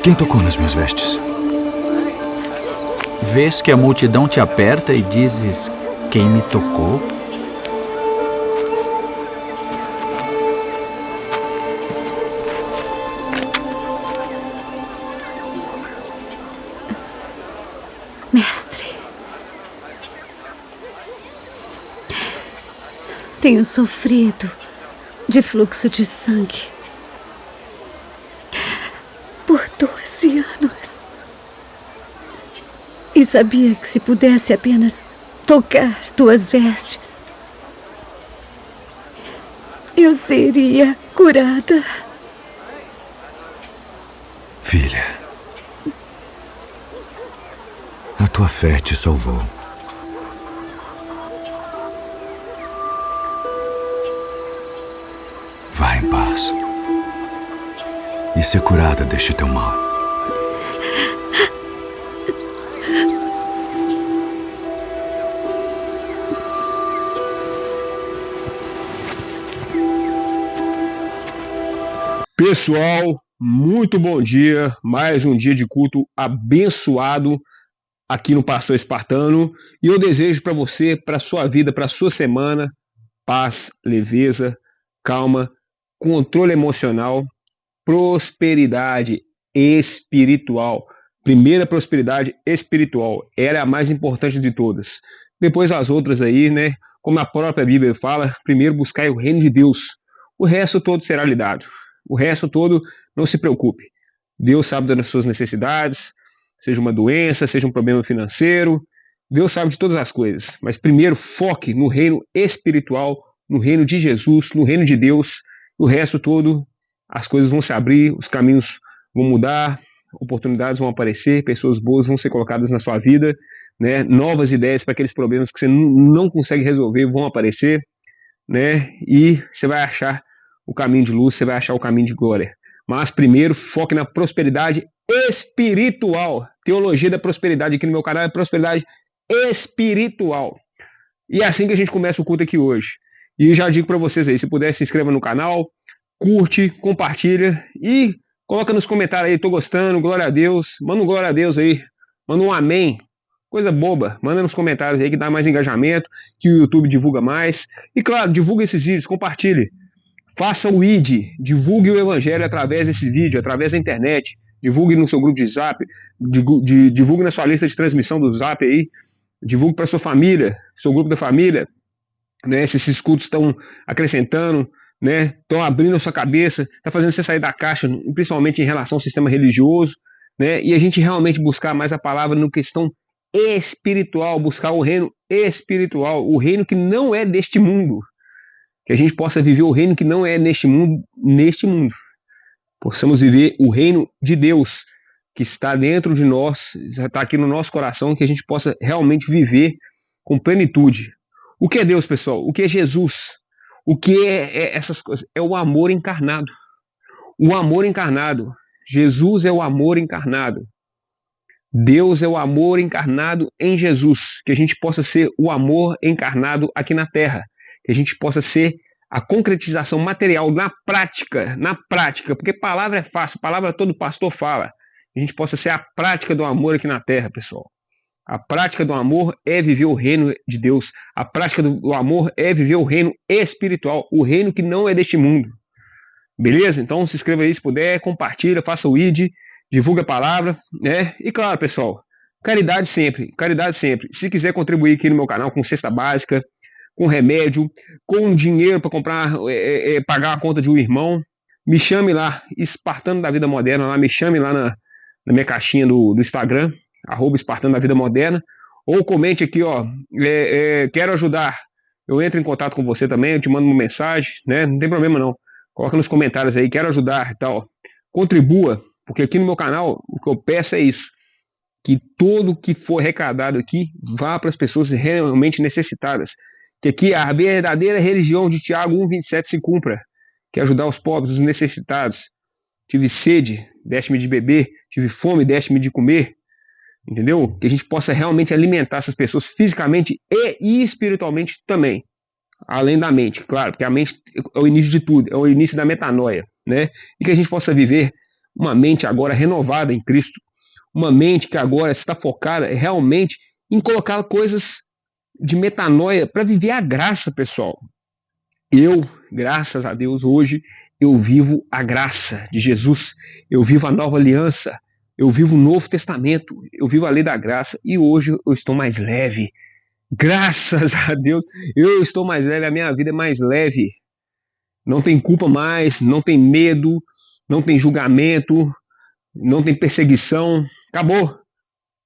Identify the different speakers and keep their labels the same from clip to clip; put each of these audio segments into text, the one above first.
Speaker 1: Quem tocou nas minhas vestes?
Speaker 2: Vês que a multidão te aperta e dizes: quem me tocou?
Speaker 3: Mestre, tenho sofrido de fluxo de sangue por 12 anos. E sabia que se pudesse apenas tocar tuas vestes, eu seria curada.
Speaker 1: Filha, a tua fé te salvou. Vá em paz e ser curada deste teu mal.
Speaker 4: Pessoal, muito bom dia, mais um dia de culto abençoado aqui no Pastor Espartano, e eu desejo para você, para sua vida, para sua semana, paz, leveza, calma, controle emocional, prosperidade espiritual. Primeira prosperidade espiritual, era a mais importante de todas. Depois as outras aí, né, como a própria Bíblia fala, primeiro buscai o reino de Deus, o resto todo será lhe dado. O resto todo, não se preocupe. Deus sabe das suas necessidades, seja uma doença, seja um problema financeiro. Deus sabe de todas as coisas. Mas primeiro foque no reino espiritual, no reino de Jesus, no reino de Deus. O resto todo, as coisas vão se abrir, os caminhos vão mudar, oportunidades vão aparecer, pessoas boas vão ser colocadas na sua vida, né? Novas ideias para aqueles problemas que você não consegue resolver vão aparecer, né? E você vai achar o caminho de luz, você vai achar o caminho de glória. Mas primeiro, foque na prosperidade espiritual. Teologia da prosperidade aqui no meu canal é prosperidade espiritual. E é assim que a gente começa o culto aqui hoje. E já digo para vocês aí, se puder, se inscreva no canal, curte, compartilha e coloca nos comentários aí, tô gostando, glória a Deus. Manda um glória a Deus aí, manda um amém. Coisa boba, manda nos comentários aí que dá mais engajamento, que o YouTube divulga mais. E claro, divulga esses vídeos, compartilhe. Faça o ID, divulgue o evangelho através desse vídeo, através da internet, divulgue no seu grupo de zap, divulgue na sua lista de transmissão do zap aí, divulgue para sua família, seu grupo da família, né? Se esses cultos estão acrescentando, né? Estão abrindo a sua cabeça, está fazendo você sair da caixa, principalmente em relação ao sistema religioso, né? E a gente realmente buscar mais a palavra no questão espiritual, buscar o reino espiritual, o reino que não é deste mundo. Que a gente possa viver o reino que não é neste mundo. Possamos viver o reino de Deus, que está dentro de nós, está aqui no nosso coração, que a gente possa realmente viver com plenitude. O que é Deus, pessoal? O que é Jesus? O que é essas coisas? É o amor encarnado. O amor encarnado. Jesus é o amor encarnado. Deus é o amor encarnado em Jesus. Que a gente possa ser o amor encarnado aqui na Terra. Que a gente possa ser a concretização material na prática, porque palavra é fácil, palavra todo pastor fala. A gente possa ser a prática do amor aqui na terra, pessoal. A prática do amor é viver o reino de Deus. A prática do amor é viver o reino espiritual, o reino que não é deste mundo. Beleza? Então se inscreva aí se puder, compartilha, faça o ID, divulga a palavra, né? E claro, pessoal, caridade sempre, caridade sempre. Se quiser contribuir aqui no meu canal com cesta básica, com remédio, com dinheiro para comprar, pagar a conta de um irmão, me chame lá, Espartano da Vida Moderna, lá, me chame lá na minha caixinha do Instagram, @Espartano da Vida Moderna, ou comente aqui, ó, quero ajudar, eu entro em contato com você também, eu te mando uma mensagem, né, não tem problema não, coloca nos comentários aí, quero ajudar e tal, contribua, porque aqui no meu canal, o que eu peço é isso, que tudo que for arrecadado aqui, vá para as pessoas realmente necessitadas, que aqui a verdadeira religião de Tiago 1,27 se cumpra, que é ajudar os pobres, os necessitados. Tive sede, deste-me de beber, tive fome, deste-me de comer, entendeu? Que a gente possa realmente alimentar essas pessoas fisicamente e espiritualmente também, além da mente, claro, porque a mente é o início de tudo, é o início da metanoia, né? E que a gente possa viver uma mente agora renovada em Cristo, uma mente que agora está focada realmente em colocar coisas de metanoia para viver a graça, pessoal. Eu, graças a Deus, hoje eu vivo a graça de Jesus, eu vivo a nova aliança, eu vivo o Novo Testamento, eu vivo a lei da graça e hoje eu estou mais leve. Graças a Deus, eu estou mais leve, a minha vida é mais leve. Não tem culpa mais, não tem medo, não tem julgamento, não tem perseguição. Acabou.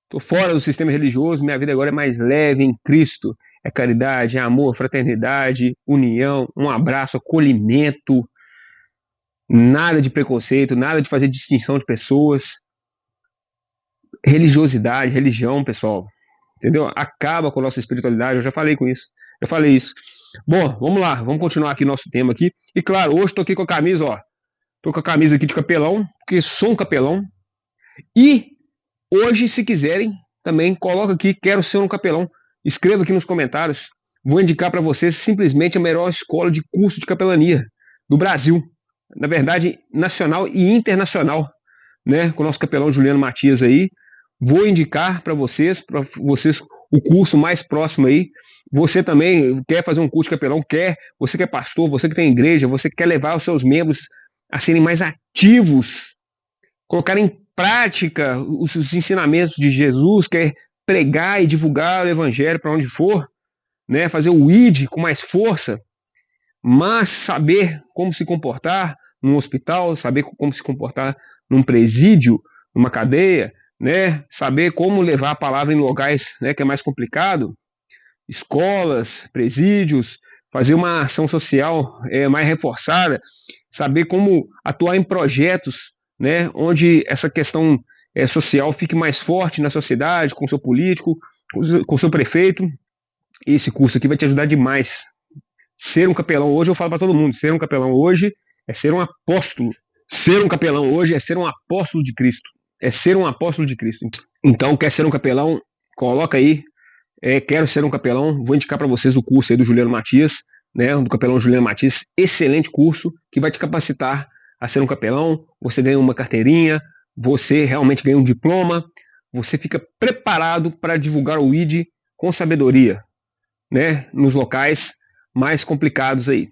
Speaker 4: Estou fora do sistema religioso, minha vida agora é mais leve em Cristo. É caridade, é amor, fraternidade, união, um abraço, acolhimento. Nada de preconceito, nada de fazer distinção de pessoas. Religiosidade, religião, pessoal. Entendeu? Acaba com a nossa espiritualidade, eu já falei com isso. Já falei isso. Bom, vamos lá, vamos continuar aqui nosso tema aqui. E claro, hoje estou aqui com a camisa, ó. Estou com a camisa aqui de capelão, porque sou um capelão. E hoje, se quiserem, também coloca aqui, quero ser um capelão. Escreva aqui nos comentários. Vou indicar para vocês simplesmente a melhor escola de curso de capelania do Brasil. Na verdade, nacional e internacional, né? Com o nosso capelão Juliano Matias aí. Vou indicar para vocês o curso mais próximo aí. Você também quer fazer um curso de capelão, você que é pastor, você que tem igreja, você que quer levar os seus membros a serem mais ativos, colocar em prática os ensinamentos de Jesus, quer pregar e divulgar o evangelho para onde for, né? Fazer o ID com mais força, mas saber como se comportar num hospital, saber como se comportar num presídio, numa cadeia, né? Saber como levar a palavra em locais, né, que é mais complicado, escolas, presídios, fazer uma ação social mais reforçada, saber como atuar em projetos, né, onde essa questão social fique mais forte na sociedade, com o seu político, com o seu prefeito. Esse curso aqui vai te ajudar demais. Ser um capelão hoje, eu falo para todo mundo, ser um capelão hoje é ser um apóstolo. Ser um capelão hoje é ser um apóstolo de Cristo. É ser um apóstolo de Cristo. Então, quer ser um capelão? Coloca aí. Quero ser um capelão. Vou indicar para vocês o curso aí do Juliano Matias, né? Do capelão Juliano Matias. Excelente curso que vai te capacitar a ser um capelão. Você ganha uma carteirinha, você realmente ganha um diploma, você fica preparado para divulgar o ID com sabedoria, né? Nos locais mais complicados aí.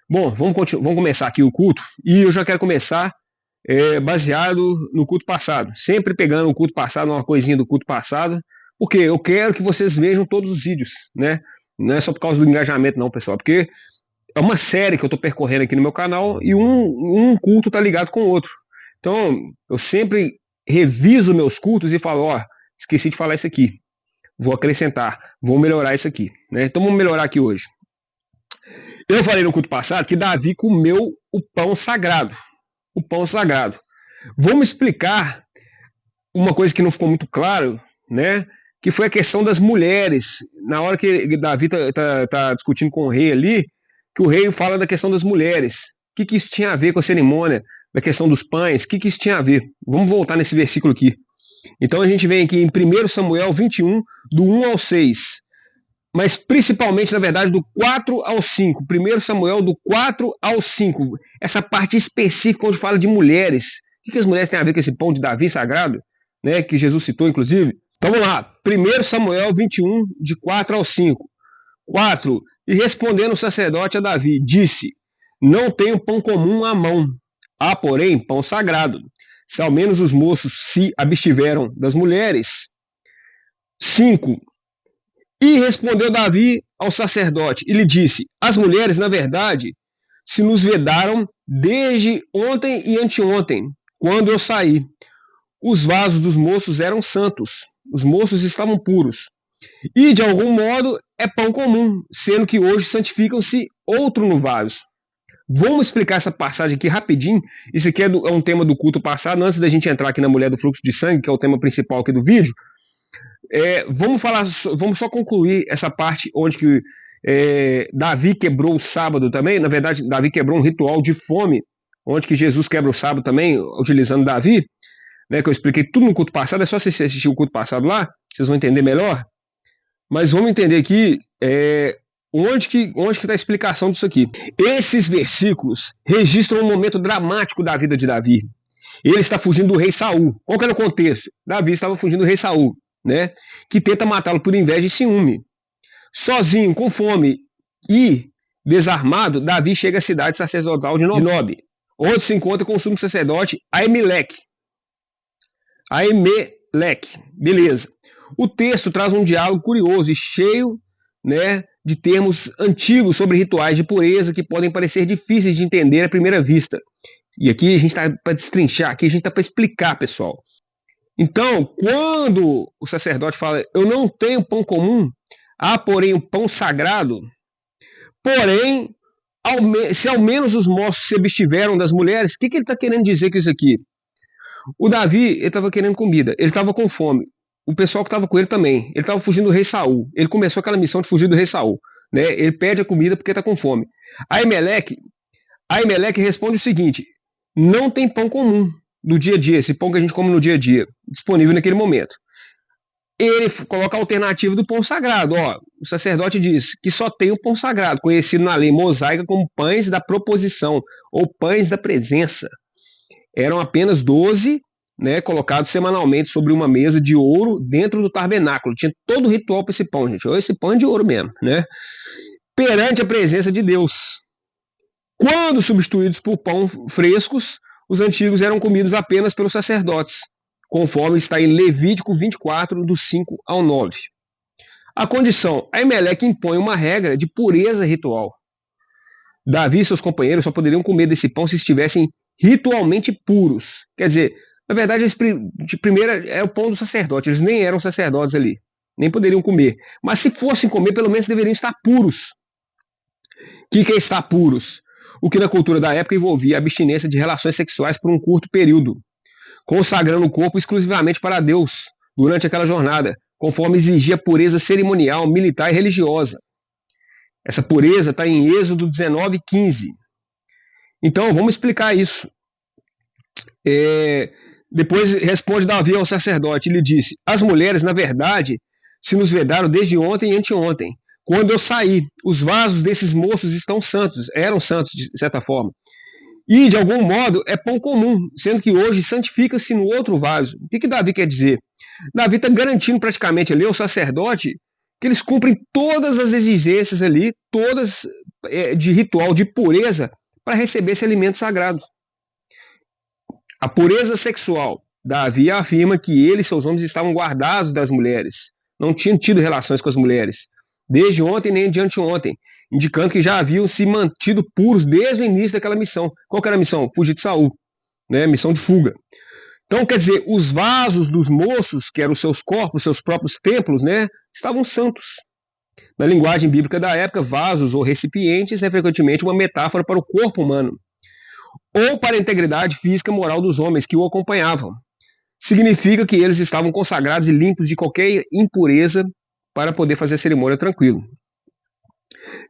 Speaker 4: Bom, vamos começar aqui o culto. E eu já quero começar baseado no culto passado, sempre pegando o culto passado, uma coisinha do culto passado, porque eu quero que vocês vejam todos os vídeos, né? Não é só por causa do engajamento não, pessoal, porque é uma série que eu estou percorrendo aqui no meu canal e um culto está ligado com o outro. Então, eu sempre reviso meus cultos e falo, ó, esqueci de falar isso aqui, vou acrescentar, vou melhorar isso aqui, né? Então vamos melhorar aqui hoje. Eu falei no culto passado que Davi comeu o pão sagrado. O pão sagrado. Vamos explicar uma coisa que não ficou muito claro, né? Que foi a questão das mulheres. Na hora que Davi tá discutindo com o rei ali, que o rei fala da questão das mulheres. O que isso tinha a ver com a cerimônia, da questão dos pães? O que isso tinha a ver? Vamos voltar nesse versículo aqui. Então a gente vem aqui em 1 Samuel 21, do 1 ao 6. Mas principalmente, na verdade, do 4 ao 5. 1 Samuel, do 4 ao 5. Essa parte específica onde fala de mulheres. O que as mulheres têm a ver com esse pão de Davi sagrado, né, que Jesus citou, inclusive? Então vamos lá. 1 Samuel 21, de 4 ao 5. 4. E respondendo o sacerdote a Davi, disse, não tenho pão comum à mão. Há, porém, pão sagrado. Se ao menos os moços se abstiveram das mulheres. 5. E respondeu Davi ao sacerdote e lhe disse, as mulheres, na verdade, se nos vedaram desde ontem e anteontem, quando eu saí. Os vasos dos moços eram santos, os moços estavam puros. E, de algum modo, é pão comum, sendo que hoje santificam-se outro no vaso. Vamos explicar essa passagem aqui rapidinho. Isso aqui é um tema do culto passado, antes da gente entrar aqui na mulher do fluxo de sangue, que é o tema principal aqui do vídeo. Vamos só concluir essa parte onde que Davi quebrou o sábado também. Na verdade, Davi quebrou um ritual de fome, onde que Jesus quebra o sábado também, utilizando Davi, né, que eu expliquei tudo no culto passado. É só você assistir o culto passado lá, vocês vão entender melhor. Mas vamos entender aqui onde que está a explicação disso aqui. Esses versículos registram um momento dramático da vida de Davi. Ele está fugindo do rei Saul. Qual que era o contexto? Davi estava fugindo do rei Saul, né? Que tenta matá-lo por inveja e ciúme. Sozinho, com fome e desarmado, Davi chega à cidade sacerdotal de Nob, onde se encontra com o sumo sacerdote Aimeleque. Beleza. O texto traz um diálogo curioso e cheio, né, de termos antigos sobre rituais de pureza que podem parecer difíceis de entender à primeira vista. E aqui a gente está para destrinchar, aqui a gente está para explicar, pessoal. Então, quando o sacerdote fala, eu não tenho pão comum, há porém o pão sagrado, porém, se ao menos os moços se abstiveram das mulheres, o que ele está querendo dizer com isso aqui? O Davi, ele estava querendo comida, ele estava com fome. O pessoal que estava com ele também. Ele estava fugindo do rei Saul. Ele começou aquela missão de fugir do rei Saul, né? Ele pede a comida porque está com fome. Aimeleque responde o seguinte, não tem pão comum do dia a dia, esse pão que a gente come no dia a dia, disponível naquele momento. Ele coloca a alternativa do pão sagrado. Ó, o sacerdote diz que só tem o pão sagrado, conhecido na lei mosaica como pães da proposição, ou pães da presença. Eram apenas 12, né, colocados semanalmente sobre uma mesa de ouro dentro do tabernáculo. Tinha todo o ritual para esse pão, gente. Esse pão é de ouro mesmo, né? Perante a presença de Deus. Quando substituídos por pão frescos, os antigos eram comidos apenas pelos sacerdotes, conforme está em Levítico 24, do 5 ao 9. A condição, Aimeleque impõe uma regra de pureza ritual. Davi e seus companheiros só poderiam comer desse pão se estivessem ritualmente puros. Quer dizer, na verdade, de primeira é o pão do sacerdote, eles nem eram sacerdotes ali, nem poderiam comer. Mas se fossem comer, pelo menos deveriam estar puros. O que é estar puros? O que na cultura da época envolvia a abstinência de relações sexuais por um curto período, consagrando o corpo exclusivamente para Deus durante aquela jornada, conforme exigia a pureza cerimonial, militar e religiosa. Essa pureza está em Êxodo 19:15. Então, vamos explicar isso. Depois responde Davi ao sacerdote, ele disse, as mulheres, na verdade, se nos vedaram desde ontem e anteontem. Quando eu saí, os vasos desses moços estão santos, eram santos de certa forma. E, de algum modo, é pão comum, sendo que hoje santifica-se no outro vaso. O que Davi quer dizer? Davi está garantindo praticamente ali ao sacerdote que eles cumprem todas as exigências ali, todas de ritual, de pureza, para receber esse alimento sagrado. A pureza sexual. Davi afirma que ele e seus homens estavam guardados das mulheres, não tinham tido relações com as mulheres, desde ontem nem de anteontem, indicando que já haviam se mantido puros desde o início daquela missão. Qual que era a missão? Fugir de Saul, né? Missão de fuga. Então, quer dizer, os vasos dos moços, que eram os seus corpos, seus próprios templos, né, estavam santos. Na linguagem bíblica da época, vasos ou recipientes é frequentemente uma metáfora para o corpo humano, ou para a integridade física e moral dos homens que o acompanhavam. Significa que eles estavam consagrados e limpos de qualquer impureza para poder fazer a cerimônia tranquilo.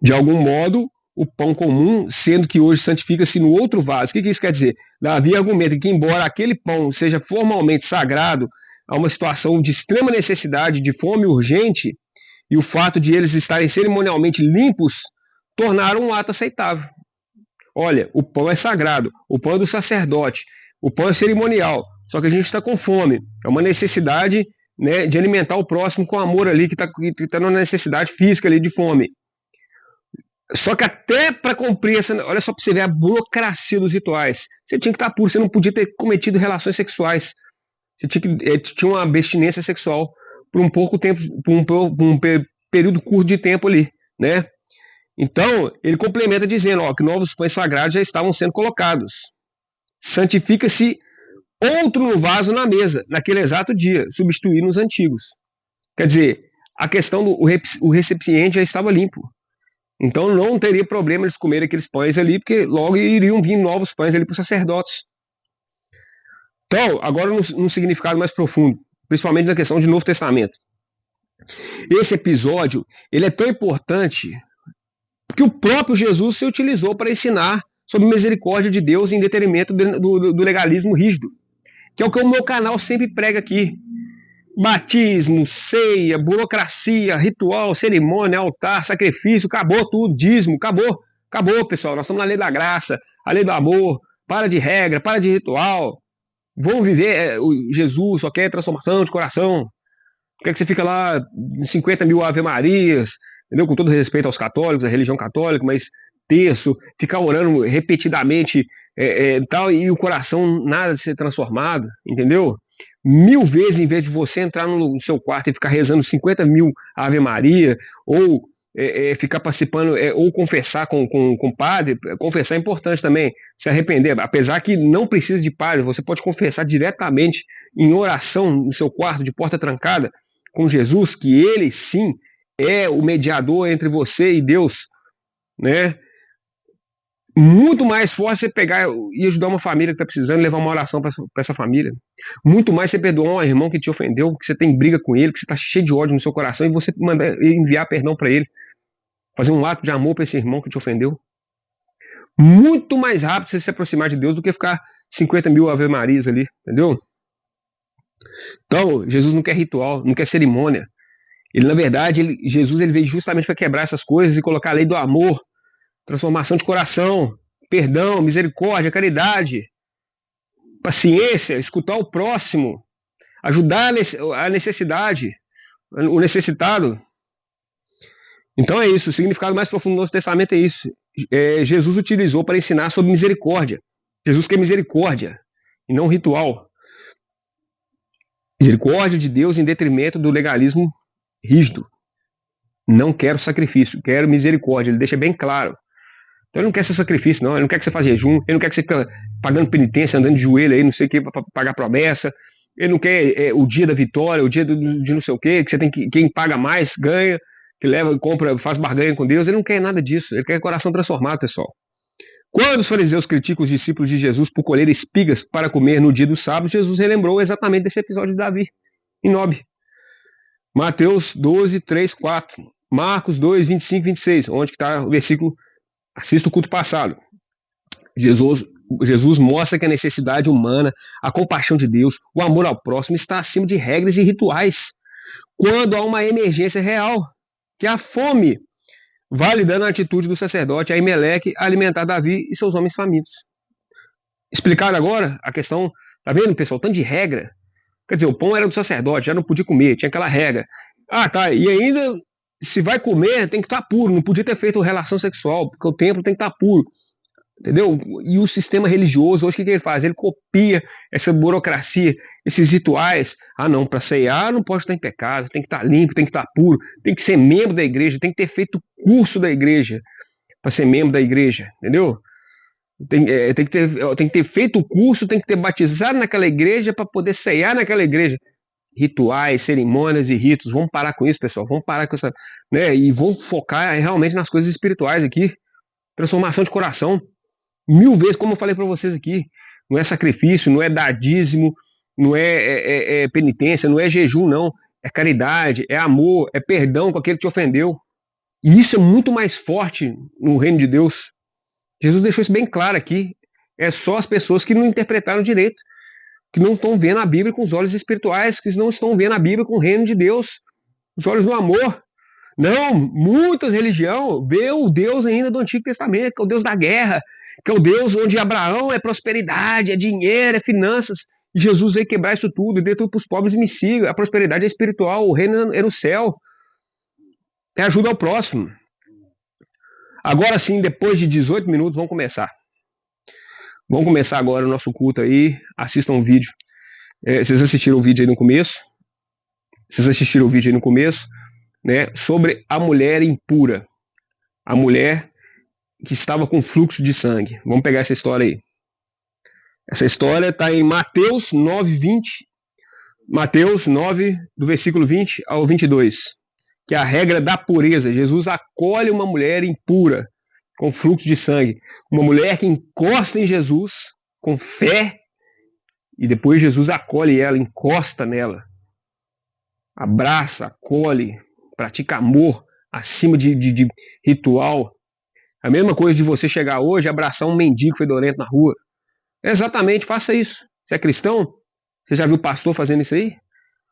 Speaker 4: De algum modo, o pão comum, sendo que hoje santifica-se no outro vaso. O que isso quer dizer? Davi argumenta que, embora aquele pão seja formalmente sagrado a uma situação de extrema necessidade, de fome urgente, e o fato de eles estarem cerimonialmente limpos, tornaram um ato aceitável. Olha, o pão é sagrado, o pão é do sacerdote, o pão é cerimonial, só que a gente está com fome. É uma necessidade, né, de alimentar o próximo com amor ali, que está numa necessidade física ali de fome. Só que até para cumprir essa... Olha só para você ver a burocracia dos rituais. Você tinha que estar puro, você não podia ter cometido relações sexuais. Você tinha uma abstinência sexual por um pouco tempo, por um período curto de tempo ali, né? Então, ele complementa dizendo, ó, que novos pães sagrados já estavam sendo colocados. Santifica-se outro no vaso na mesa, naquele exato dia, substituindo os antigos. Quer dizer, a questão do recipiente já estava limpo. Então não teria problema eles comerem aqueles pães ali, porque logo iriam vir novos pães ali para os sacerdotes. Então, agora num significado mais profundo, principalmente na questão de Novo Testamento. Esse episódio, ele é tão importante que o próprio Jesus se utilizou para ensinar sobre a misericórdia de Deus em detrimento do legalismo rígido, que é o que o meu canal sempre prega aqui. Batismo, ceia, burocracia, ritual, cerimônia, altar, sacrifício, acabou tudo, dízimo, acabou pessoal, nós estamos na lei da graça, a lei do amor, para de regra, para de ritual, Vamos viver, Jesus só quer transformação de coração. Quer que você fica lá 50 mil Ave Marias, entendeu? Com todo respeito aos católicos, à religião católica, mas terço, ficar orando repetidamente tal, e o coração nada de ser transformado, entendeu? 1000 vezes, em vez de você entrar no seu quarto e ficar rezando 50 mil Ave Maria, ou ficar participando, ou confessar com o padre. Confessar é importante também, se arrepender, apesar que não precisa de padre, você pode confessar diretamente em oração no seu quarto, de porta trancada, com Jesus, que ele sim é o mediador entre você e Deus, né? Muito mais forte você pegar e ajudar uma família que está precisando, levar uma oração para essa família. Muito mais você perdoar um irmão que te ofendeu, que você tem briga com ele, que você está cheio de ódio no seu coração, e você enviar perdão para ele. Fazer um ato de amor para esse irmão que te ofendeu. Muito mais rápido você se aproximar de Deus do que ficar 50 mil Ave Marias ali, entendeu? Então, Jesus não quer ritual, não quer cerimônia. Ele, na verdade, Jesus veio justamente para quebrar essas coisas e colocar a lei do amor, transformação de coração, perdão, misericórdia, caridade, paciência, escutar o próximo, ajudar a necessidade, o necessitado. Então é isso, o significado mais profundo do Novo Testamento é isso. Jesus utilizou para ensinar sobre misericórdia. Jesus quer misericórdia e não ritual. Misericórdia de Deus em detrimento do legalismo rígido. Não quero sacrifício, quero misericórdia. Ele deixa bem claro. Então ele não quer seu sacrifício, não. Ele não quer que você faça jejum. Ele não quer que você fique pagando penitência, andando de joelho aí, não sei o que, para pagar promessa. Ele não quer o dia da vitória, o dia de não sei o que você tem que. Quem paga mais ganha, que leva, compra, faz barganha com Deus. Ele não quer nada disso. Ele quer coração transformado, pessoal. Quando os fariseus criticam os discípulos de Jesus por colher espigas para comer no dia do sábado, Jesus relembrou exatamente desse episódio de Davi, em Nob. Mateus 12, 3, 4. Marcos 2, 25 e 26, onde está o versículo. Assista o culto passado. Jesus mostra que a necessidade humana, a compaixão de Deus, o amor ao próximo está acima de regras e rituais. Quando há uma emergência real, que é a fome, validando a atitude do sacerdote Aimeleque a alimentar Davi e seus homens famintos. Explicado agora a questão, tá vendo, pessoal? Tanto de regra. Quer dizer, o pão era do sacerdote, já não podia comer, tinha aquela regra. Ah, tá, e ainda, se vai comer, tem que estar puro, não podia ter feito relação sexual, porque o templo tem que estar puro. Entendeu? E o sistema religioso, hoje o que ele faz? Ele copia essa burocracia, esses rituais. Ah, não, para ceiar não pode estar em pecado, tem que estar limpo, tem que estar puro, tem que ser membro da igreja, tem que ter feito curso da igreja para ser membro da igreja, entendeu? Tem que ter feito o curso, tem que ter batizado naquela igreja para poder ceiar naquela igreja. Rituais, cerimônias e ritos, vamos parar com isso, pessoal, vamos parar com essa, né? E vamos focar realmente nas coisas espirituais aqui, transformação de coração. 1000 vezes, como eu falei para vocês aqui, não é sacrifício, não é dar dízimo, não é penitência, não é jejum, não. É caridade, é amor, é perdão com aquele que te ofendeu. E isso é muito mais forte no reino de Deus. Jesus deixou isso bem claro aqui. É só as pessoas que não interpretaram direito, que não estão vendo a Bíblia com os olhos espirituais, que não estão vendo a Bíblia com o reino de Deus, os olhos do amor. Não, muitas religiões vê o Deus ainda do Antigo Testamento, que é o Deus da guerra, que é o Deus onde Abraão é prosperidade, é dinheiro, é finanças. E Jesus veio quebrar isso tudo, e dê tudo para os pobres e me siga. A prosperidade é espiritual, o reino é no céu. É ajuda ao próximo. Agora sim, depois de 18 minutos, vamos começar. Vamos começar agora o nosso culto aí. Assistam o vídeo. Vocês assistiram o vídeo aí no começo? Né, sobre a mulher impura, a mulher que estava com fluxo de sangue. Vamos pegar essa história aí. Essa história está em Mateus 9, 20. Mateus 9, do versículo 20 ao 22, que é a regra da pureza. Jesus acolhe uma mulher impura, com fluxo de sangue. Uma mulher que encosta em Jesus com fé, e depois Jesus acolhe ela, encosta nela, abraça, acolhe, pratica amor acima de ritual. A mesma coisa de você chegar hoje e abraçar um mendigo fedorento na rua. Exatamente, faça isso. Você é cristão? Você já viu o pastor fazendo isso aí?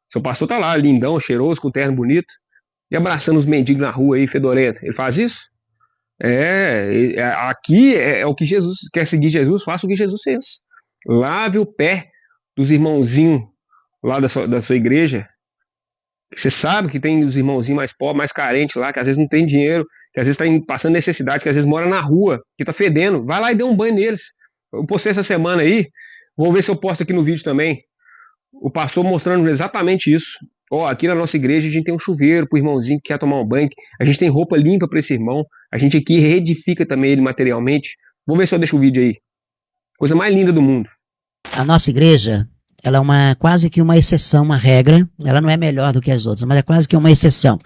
Speaker 4: Seu pastor tá lá, lindão, cheiroso, com terno bonito, e abraçando os mendigos na rua aí, fedorento. Ele faz isso? Aqui é o que Jesus quer seguir Jesus, faça o que Jesus fez. Lave o pé dos irmãozinhos lá da sua igreja. Você sabe que tem os irmãozinhos mais pobres, mais carentes lá, que às vezes não tem dinheiro, que às vezes está passando necessidade, que às vezes mora na rua, que está fedendo. Vai lá e dê um banho neles. Eu postei essa semana aí, vou ver se eu posto aqui no vídeo também. O pastor mostrando exatamente isso. Ó, aqui na nossa igreja a gente tem um chuveiro pro irmãozinho que quer tomar um banho, a gente tem roupa limpa para esse irmão, a gente aqui reedifica também ele materialmente. Vou ver se eu deixo o vídeo aí. Coisa mais linda do mundo.
Speaker 5: A nossa igreja, ela é quase que uma exceção, uma regra. Ela não é melhor do que as outras, mas é quase que uma exceção.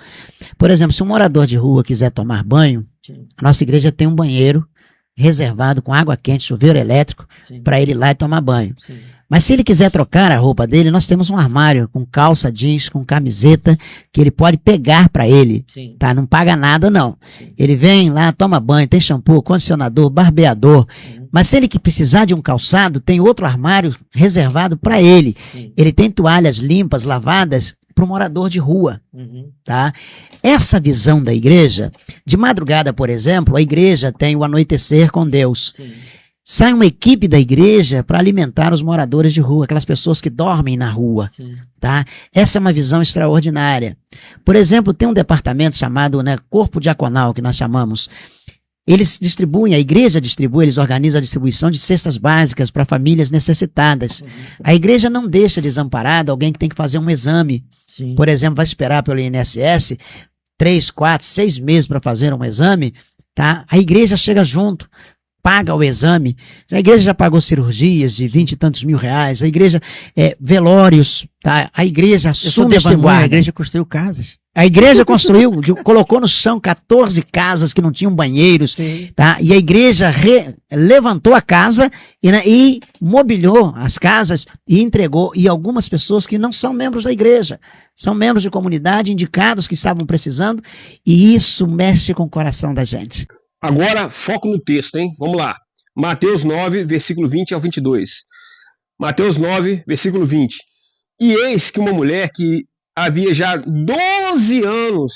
Speaker 5: Por exemplo, se um morador de rua quiser tomar banho, a nossa igreja tem um banheiro reservado com água quente, chuveiro elétrico, para ele ir lá e tomar banho. Sim. Mas se ele quiser trocar a roupa dele, nós temos um armário com calça jeans, com camiseta, que ele pode pegar para ele, tá? Não paga nada não. Sim. Ele vem lá, toma banho, tem shampoo, condicionador, barbeador. Mas se ele que precisar de um calçado, tem outro armário reservado para ele. Sim. Ele tem toalhas limpas, lavadas, para o morador de rua, tá? Essa visão da igreja, de madrugada, por exemplo, a igreja tem o anoitecer com Deus. Sim. Sai uma equipe da igreja para alimentar os moradores de rua, aquelas pessoas que dormem na rua, tá? Essa é uma visão extraordinária. Por exemplo, tem um departamento chamado, né, Corpo Diaconal, que nós chamamos. Eles distribuem, a igreja distribui, eles organizam a distribuição de cestas básicas para famílias necessitadas. A igreja não deixa desamparado alguém que tem que fazer um exame. Sim. Por exemplo, vai esperar pelo INSS 3, 4, 6 meses para fazer um exame, tá? A igreja chega junto, paga o exame. A igreja já pagou cirurgias de 20 e tantos mil reais, a igreja, velórios, tá? A igreja assume a vanguarda.
Speaker 6: A igreja construiu casas.
Speaker 5: A igreja construiu, colocou no chão 14 casas que não tinham banheiros, tá? E a igreja levantou a casa e mobiliou as casas e entregou. E algumas pessoas que não são membros da igreja, são membros de comunidade, indicados que estavam precisando, e isso mexe com o coração da gente.
Speaker 4: Agora, foco no texto, hein? Vamos lá. Mateus 9, versículo 20 ao 22. Mateus 9, versículo 20. E eis que uma mulher que havia já 12 anos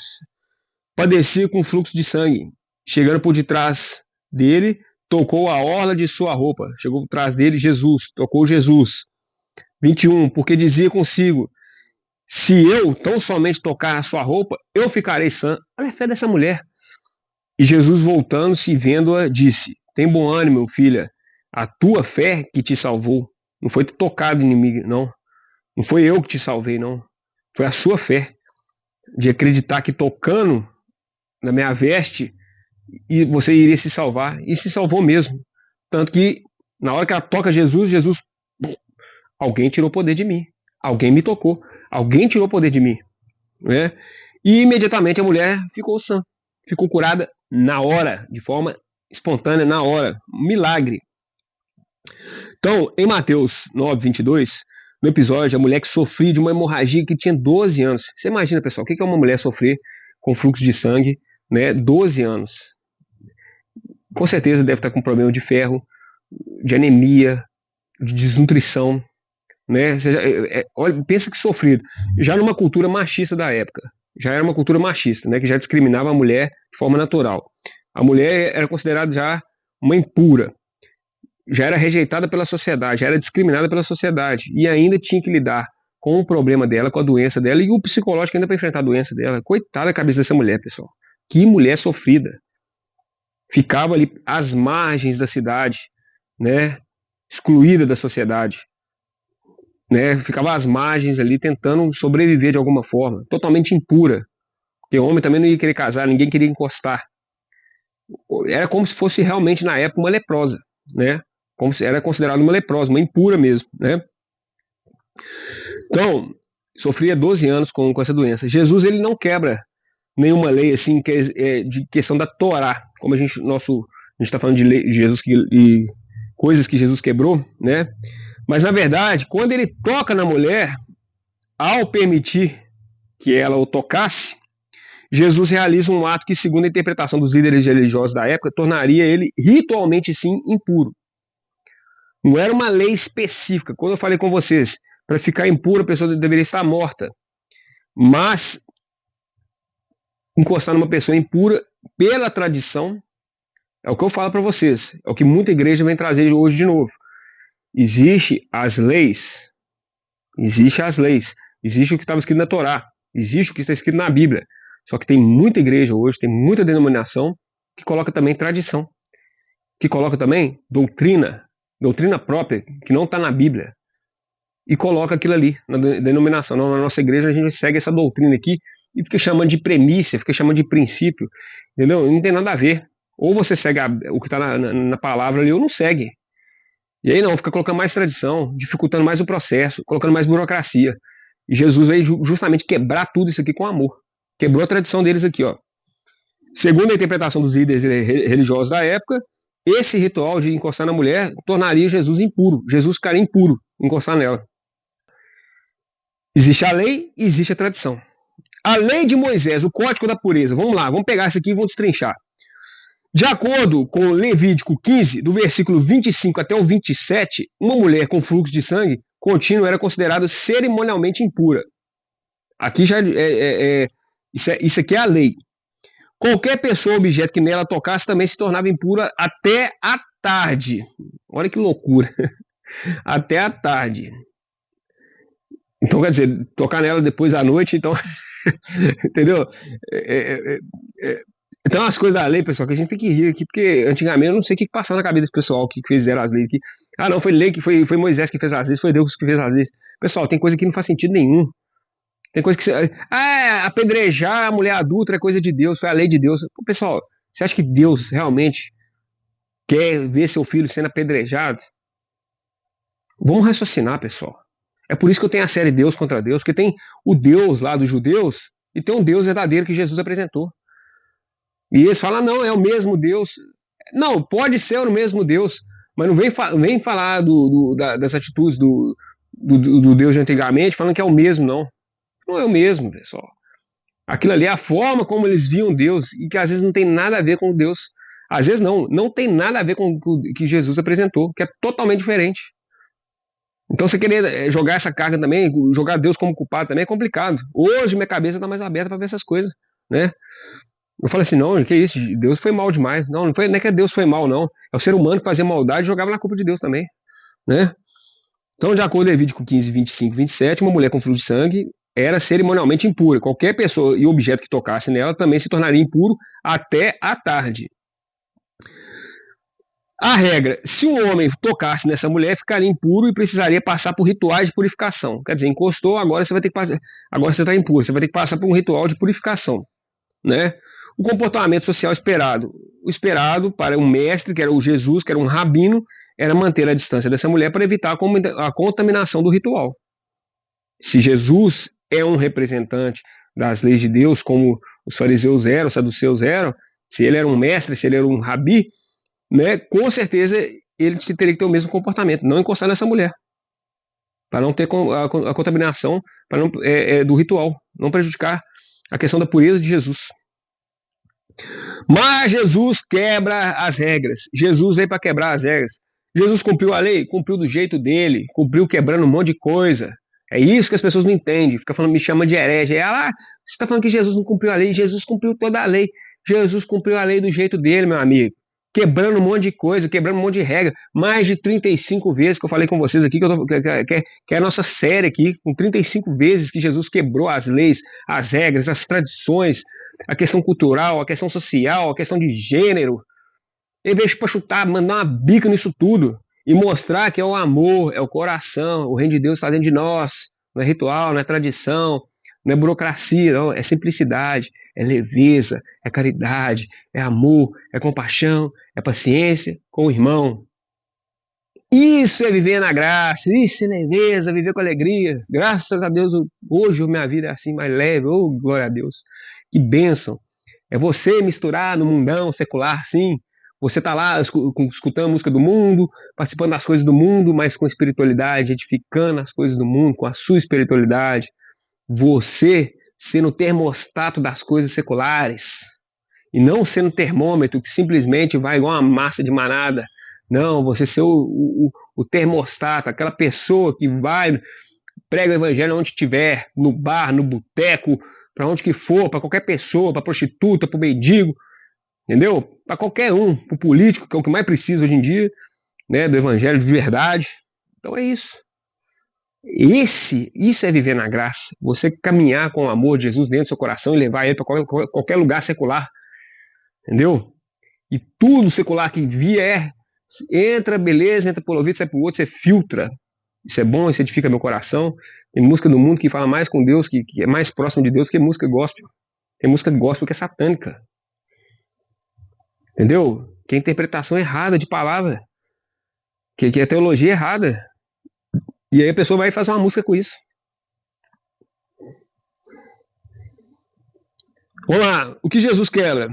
Speaker 4: padecia com fluxo de sangue, chegando por detrás dele, tocou a orla de sua roupa. Chegou por trás dele Jesus, tocou Jesus. 21, porque dizia consigo, se eu tão somente tocar a sua roupa, eu ficarei sã. Olha a fé dessa mulher. E Jesus, voltando-se e vendo-a, disse, tem bom ânimo, filha, a tua fé que te salvou. Não foi ter tocado inimigo, não. Não foi eu que te salvei, não. Foi a sua fé de acreditar que tocando na minha veste e você iria se salvar. E se salvou mesmo. Tanto que na hora que ela toca Jesus, alguém tirou o poder de mim. Alguém me tocou. Alguém tirou o poder de mim. Né? E imediatamente a mulher ficou sã. Ficou curada na hora, de forma espontânea, na hora. Um milagre. Então, em Mateus 9, 22... no episódio, a mulher que sofria de uma hemorragia que tinha 12 anos. Você imagina, pessoal, o que é uma mulher sofrer com fluxo de sangue, né? 12 anos. Com certeza deve estar com problema de ferro, de anemia, de desnutrição, né? Olha, pensa que sofrido. Já numa cultura machista da época. Já era uma cultura machista, né? Que já discriminava a mulher de forma natural. A mulher era considerada já uma impura. Já era rejeitada pela sociedade, já era discriminada pela sociedade e ainda tinha que lidar com o problema dela, com a doença dela e o psicológico ainda para enfrentar a doença dela. Coitada da cabeça dessa mulher, pessoal. Que mulher sofrida. Ficava ali às margens da cidade, né? Excluída da sociedade. Né? Ficava às margens ali tentando sobreviver de alguma forma. Totalmente impura. Porque o homem também não ia querer casar, ninguém queria encostar. Era como se fosse realmente na época uma leprosa, né? Como se era considerada uma leprosa, uma impura mesmo, né? Então, sofria 12 anos com essa doença. Jesus, ele não quebra nenhuma lei assim de questão da Torá, como a gente está falando de lei, de Jesus e coisas que Jesus quebrou, né? Mas na verdade, quando ele toca na mulher, ao permitir que ela o tocasse, Jesus realiza um ato que, segundo a interpretação dos líderes religiosos da época, tornaria ele ritualmente sim impuro. Não era uma lei específica. Quando eu falei com vocês, para ficar impura a pessoa deveria estar morta. Mas encostar numa pessoa impura pela tradição é o que eu falo para vocês. É o que muita igreja vem trazer hoje de novo. Existem as leis Existem as leis, existe o que estava escrito na Torá, existe o que está escrito na Bíblia. Só que tem muita igreja hoje, tem muita denominação que coloca também tradição, que coloca também doutrina própria, que não está na Bíblia, e coloca aquilo ali na denominação. Na nossa igreja a gente segue essa doutrina aqui e fica chamando de premissa, fica chamando de princípio, entendeu? Não tem nada a ver. Ou você segue o que está na palavra ali, ou não segue. E aí não, fica colocando mais tradição, dificultando mais o processo, colocando mais burocracia. E Jesus veio justamente quebrar tudo isso aqui com amor. Quebrou a tradição deles aqui, ó. Segundo a interpretação dos líderes religiosos da época, esse ritual de encostar na mulher tornaria Jesus impuro. Jesus ficaria impuro, encostar nela. Existe a lei e existe a tradição. A lei de Moisés, o código da pureza. Vamos lá, vamos pegar isso aqui e vamos destrinchar. De acordo com Levítico 15, do versículo 25 até o 27, uma mulher com fluxo de sangue contínuo era considerada cerimonialmente impura. Aqui já isso aqui é a lei. Qualquer pessoa ou objeto que nela tocasse também se tornava impura até a tarde. Olha que loucura. Até a tarde. Então, quer dizer, tocar nela depois da noite, então... Entendeu? Então, as coisas da lei, pessoal, que a gente tem que rir aqui, porque antigamente eu não sei o que passava na cabeça do pessoal que fizeram as leis aqui. Ah, não, foi lei que foi Moisés que fez as leis, foi Deus que fez as leis. Pessoal, tem coisa que não faz sentido nenhum. Tem coisa que apedrejar a mulher adulta é coisa de Deus, foi a lei de Deus. Pô, pessoal, você acha que Deus realmente quer ver seu filho sendo apedrejado? Vamos raciocinar, pessoal. É por isso que eu tenho a série Deus contra Deus, porque tem o Deus lá dos judeus e tem um Deus verdadeiro que Jesus apresentou. E eles falam, não, é o mesmo Deus. Não, pode ser o mesmo Deus, mas não vem falar das atitudes do Deus de antigamente, falando que é o mesmo, não. Não é o mesmo, pessoal. Aquilo ali é a forma como eles viam Deus e que às vezes não tem nada a ver com Deus. Às vezes não tem nada a ver com o que Jesus apresentou, que é totalmente diferente. Então você querer jogar essa carga também, jogar Deus como culpado também é complicado. Hoje minha cabeça está mais aberta para ver essas coisas, né? Eu falei assim, não, que isso, Deus foi mal demais. Não é que Deus foi mal, não. É o ser humano que fazia maldade e jogava na culpa de Deus também, né? Então, de acordo com Levítico 15, 25 e 27, uma mulher com fluxo de sangue era cerimonialmente impura. Qualquer pessoa e objeto que tocasse nela também se tornaria impuro até a tarde. A regra, se um homem tocasse nessa mulher, ficaria impuro e precisaria passar por rituais de purificação. Quer dizer, encostou, agora você vai ter que passar, agora você está impuro, você vai ter que passar por um ritual de purificação, né? O comportamento social esperado. O esperado para um mestre, que era o Jesus, que era um rabino, era manter a distância dessa mulher para evitar a contaminação do ritual. Se Jesus é um representante das leis de Deus, como os fariseus eram, os saduceus eram, se ele era um mestre, se ele era um rabi, né, com certeza ele teria que ter o mesmo comportamento, não encostar nessa mulher, para não ter a contaminação do ritual, não prejudicar a questão da pureza de Jesus. Mas Jesus quebra as regras. Jesus veio para quebrar as regras. Jesus cumpriu a lei? Cumpriu do jeito dele, cumpriu quebrando um monte de coisa. É isso que as pessoas não entendem, fica falando, me chama de herege. Você está falando que Jesus não cumpriu a lei? Jesus cumpriu toda a lei. Jesus cumpriu a lei do jeito dele, meu amigo. Quebrando um monte de coisa, quebrando um monte de regra. Mais de 35 vezes que eu falei com vocês aqui, que é a nossa série aqui, com 35 vezes que Jesus quebrou as leis, as regras, as tradições, a questão cultural, a questão social, a questão de gênero. Ele veio para chutar, mandar uma bica nisso tudo e mostrar que é o amor, é o coração, o reino de Deus está dentro de nós. Não é ritual, não é tradição, não é burocracia, não, é simplicidade, é leveza, é caridade, é amor, é compaixão, é paciência com o irmão. Isso é viver na graça, isso é leveza, viver com alegria. Graças a Deus, hoje minha vida é assim, mais leve, oh, glória a Deus. Que bênção. É você misturar no mundão secular, sim. Você está lá escutando a música do mundo, participando das coisas do mundo, mas com espiritualidade, edificando as coisas do mundo, com a sua espiritualidade. Você sendo o termostato das coisas seculares e não sendo termômetro que simplesmente vai igual uma massa de manada. Não, você ser o termostato, aquela pessoa que vai, prega o evangelho onde estiver, no bar, no boteco, para onde que for, para qualquer pessoa, para prostituta, para o mendigo, entendeu? Para qualquer um, para o político, que é o que mais precisa hoje em dia, né, do evangelho de verdade. Então é isso. Isso é viver na graça. Você caminhar com o amor de Jesus dentro do seu coração e levar ele para qualquer lugar secular. Entendeu? E tudo secular que vier, entra, beleza, entra por ouvido, sai por outro, você filtra. Isso é bom, isso edifica meu coração. Tem música do mundo que fala mais com Deus, que é mais próximo de Deus que música gospel. Tem música gospel que é satânica. Entendeu? Que é interpretação errada de palavra. Que é teologia errada. E aí a pessoa vai fazer uma música com isso. Vamos lá. O que Jesus quebra?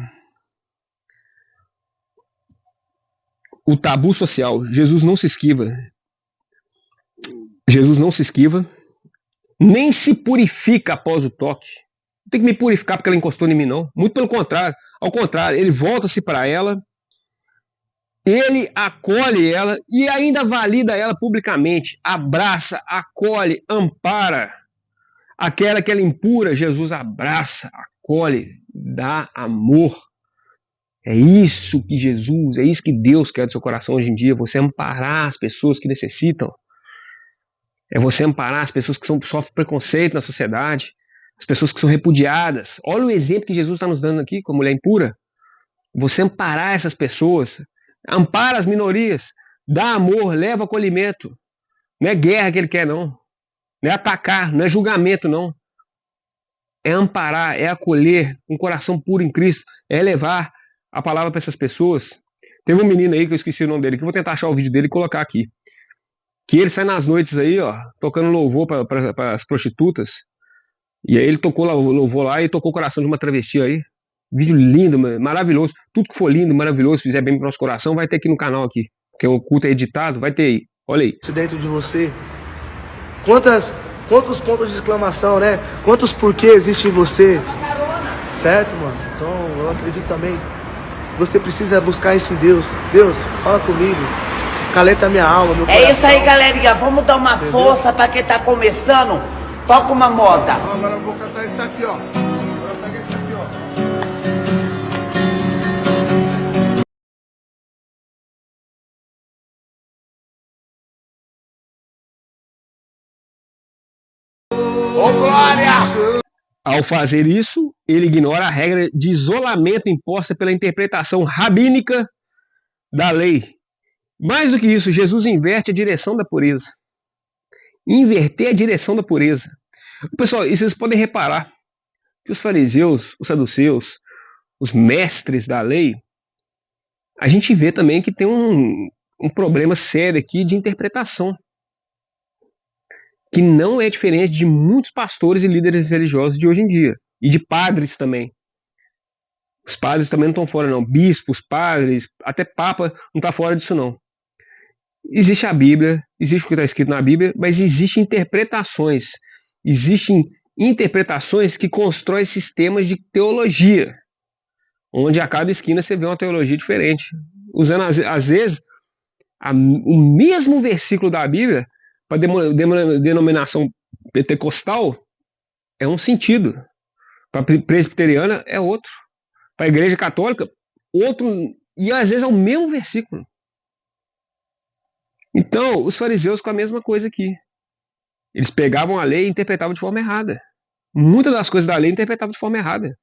Speaker 4: O tabu social. Jesus não se esquiva. Jesus não se esquiva. Nem se purifica após o toque. Não tem que me purificar porque ela encostou em mim, não. Muito pelo contrário. Ao contrário, ele volta-se para ela. Ele acolhe ela e ainda valida ela publicamente. Abraça, acolhe, ampara. Aquela que ela impura, Jesus abraça, acolhe, dá amor. É isso que Jesus, é isso que Deus quer do seu coração hoje em dia. Você amparar as pessoas que necessitam. É você amparar as pessoas que sofrem preconceito na sociedade. As pessoas que são repudiadas. Olha o exemplo que Jesus está nos dando aqui com a mulher impura. Você amparar essas pessoas. Ampara as minorias, dá amor, leva acolhimento. Não é guerra que ele quer, não. Não é atacar, não é julgamento, não. É amparar, é acolher um coração puro em Cristo, é levar a palavra para essas pessoas. Teve um menino aí que eu esqueci o nome dele, que eu vou tentar achar o vídeo dele e colocar aqui. Que ele sai nas noites aí, ó, tocando louvor para as prostitutas. E aí ele tocou louvor lá e tocou o coração de uma travesti aí. Vídeo lindo, maravilhoso. Tudo que for lindo, maravilhoso, fizer bem pro nosso coração, vai ter aqui no canal aqui. Porque o culto é editado, vai ter aí. Olha aí.
Speaker 6: Dentro de você. Quantos pontos de exclamação, né? Quantos porquê existem em você. Certo, mano? Então eu acredito também. Você precisa buscar isso em Deus. Deus, fala comigo. Caleta minha alma, meu coração.
Speaker 7: É isso aí, galerinha. Vamos dar uma força pra quem tá começando. Toca uma moda.
Speaker 6: Agora eu vou cantar isso aqui, ó. Agora pega isso aqui, ó.
Speaker 7: Ô, Glória!
Speaker 4: Ao fazer isso, ele ignora a regra de isolamento imposta pela interpretação rabínica da lei. Mais do que isso, Jesus inverte a direção da pureza. Inverter a direção da pureza. Pessoal, e vocês podem reparar que os fariseus, os saduceus, os mestres da lei, a gente vê também que tem um problema sério aqui de interpretação. Que não é diferente de muitos pastores e líderes religiosos de hoje em dia. E de padres também. Os padres também não estão fora, não. Bispos, padres, até papa não está fora disso, não. Existe a Bíblia, existe o que está escrito na Bíblia, mas existem interpretações. Existem interpretações que constroem sistemas de teologia. Onde a cada esquina você vê uma teologia diferente. Usando, às vezes, o mesmo versículo da Bíblia para denominação pentecostal é um sentido. Para presbiteriana é outro. Para a igreja católica, outro. E às vezes é o mesmo versículo. Então, os fariseus com a mesma coisa aqui. Eles pegavam a lei e interpretavam de forma errada. Muitas das coisas da lei interpretavam de forma errada.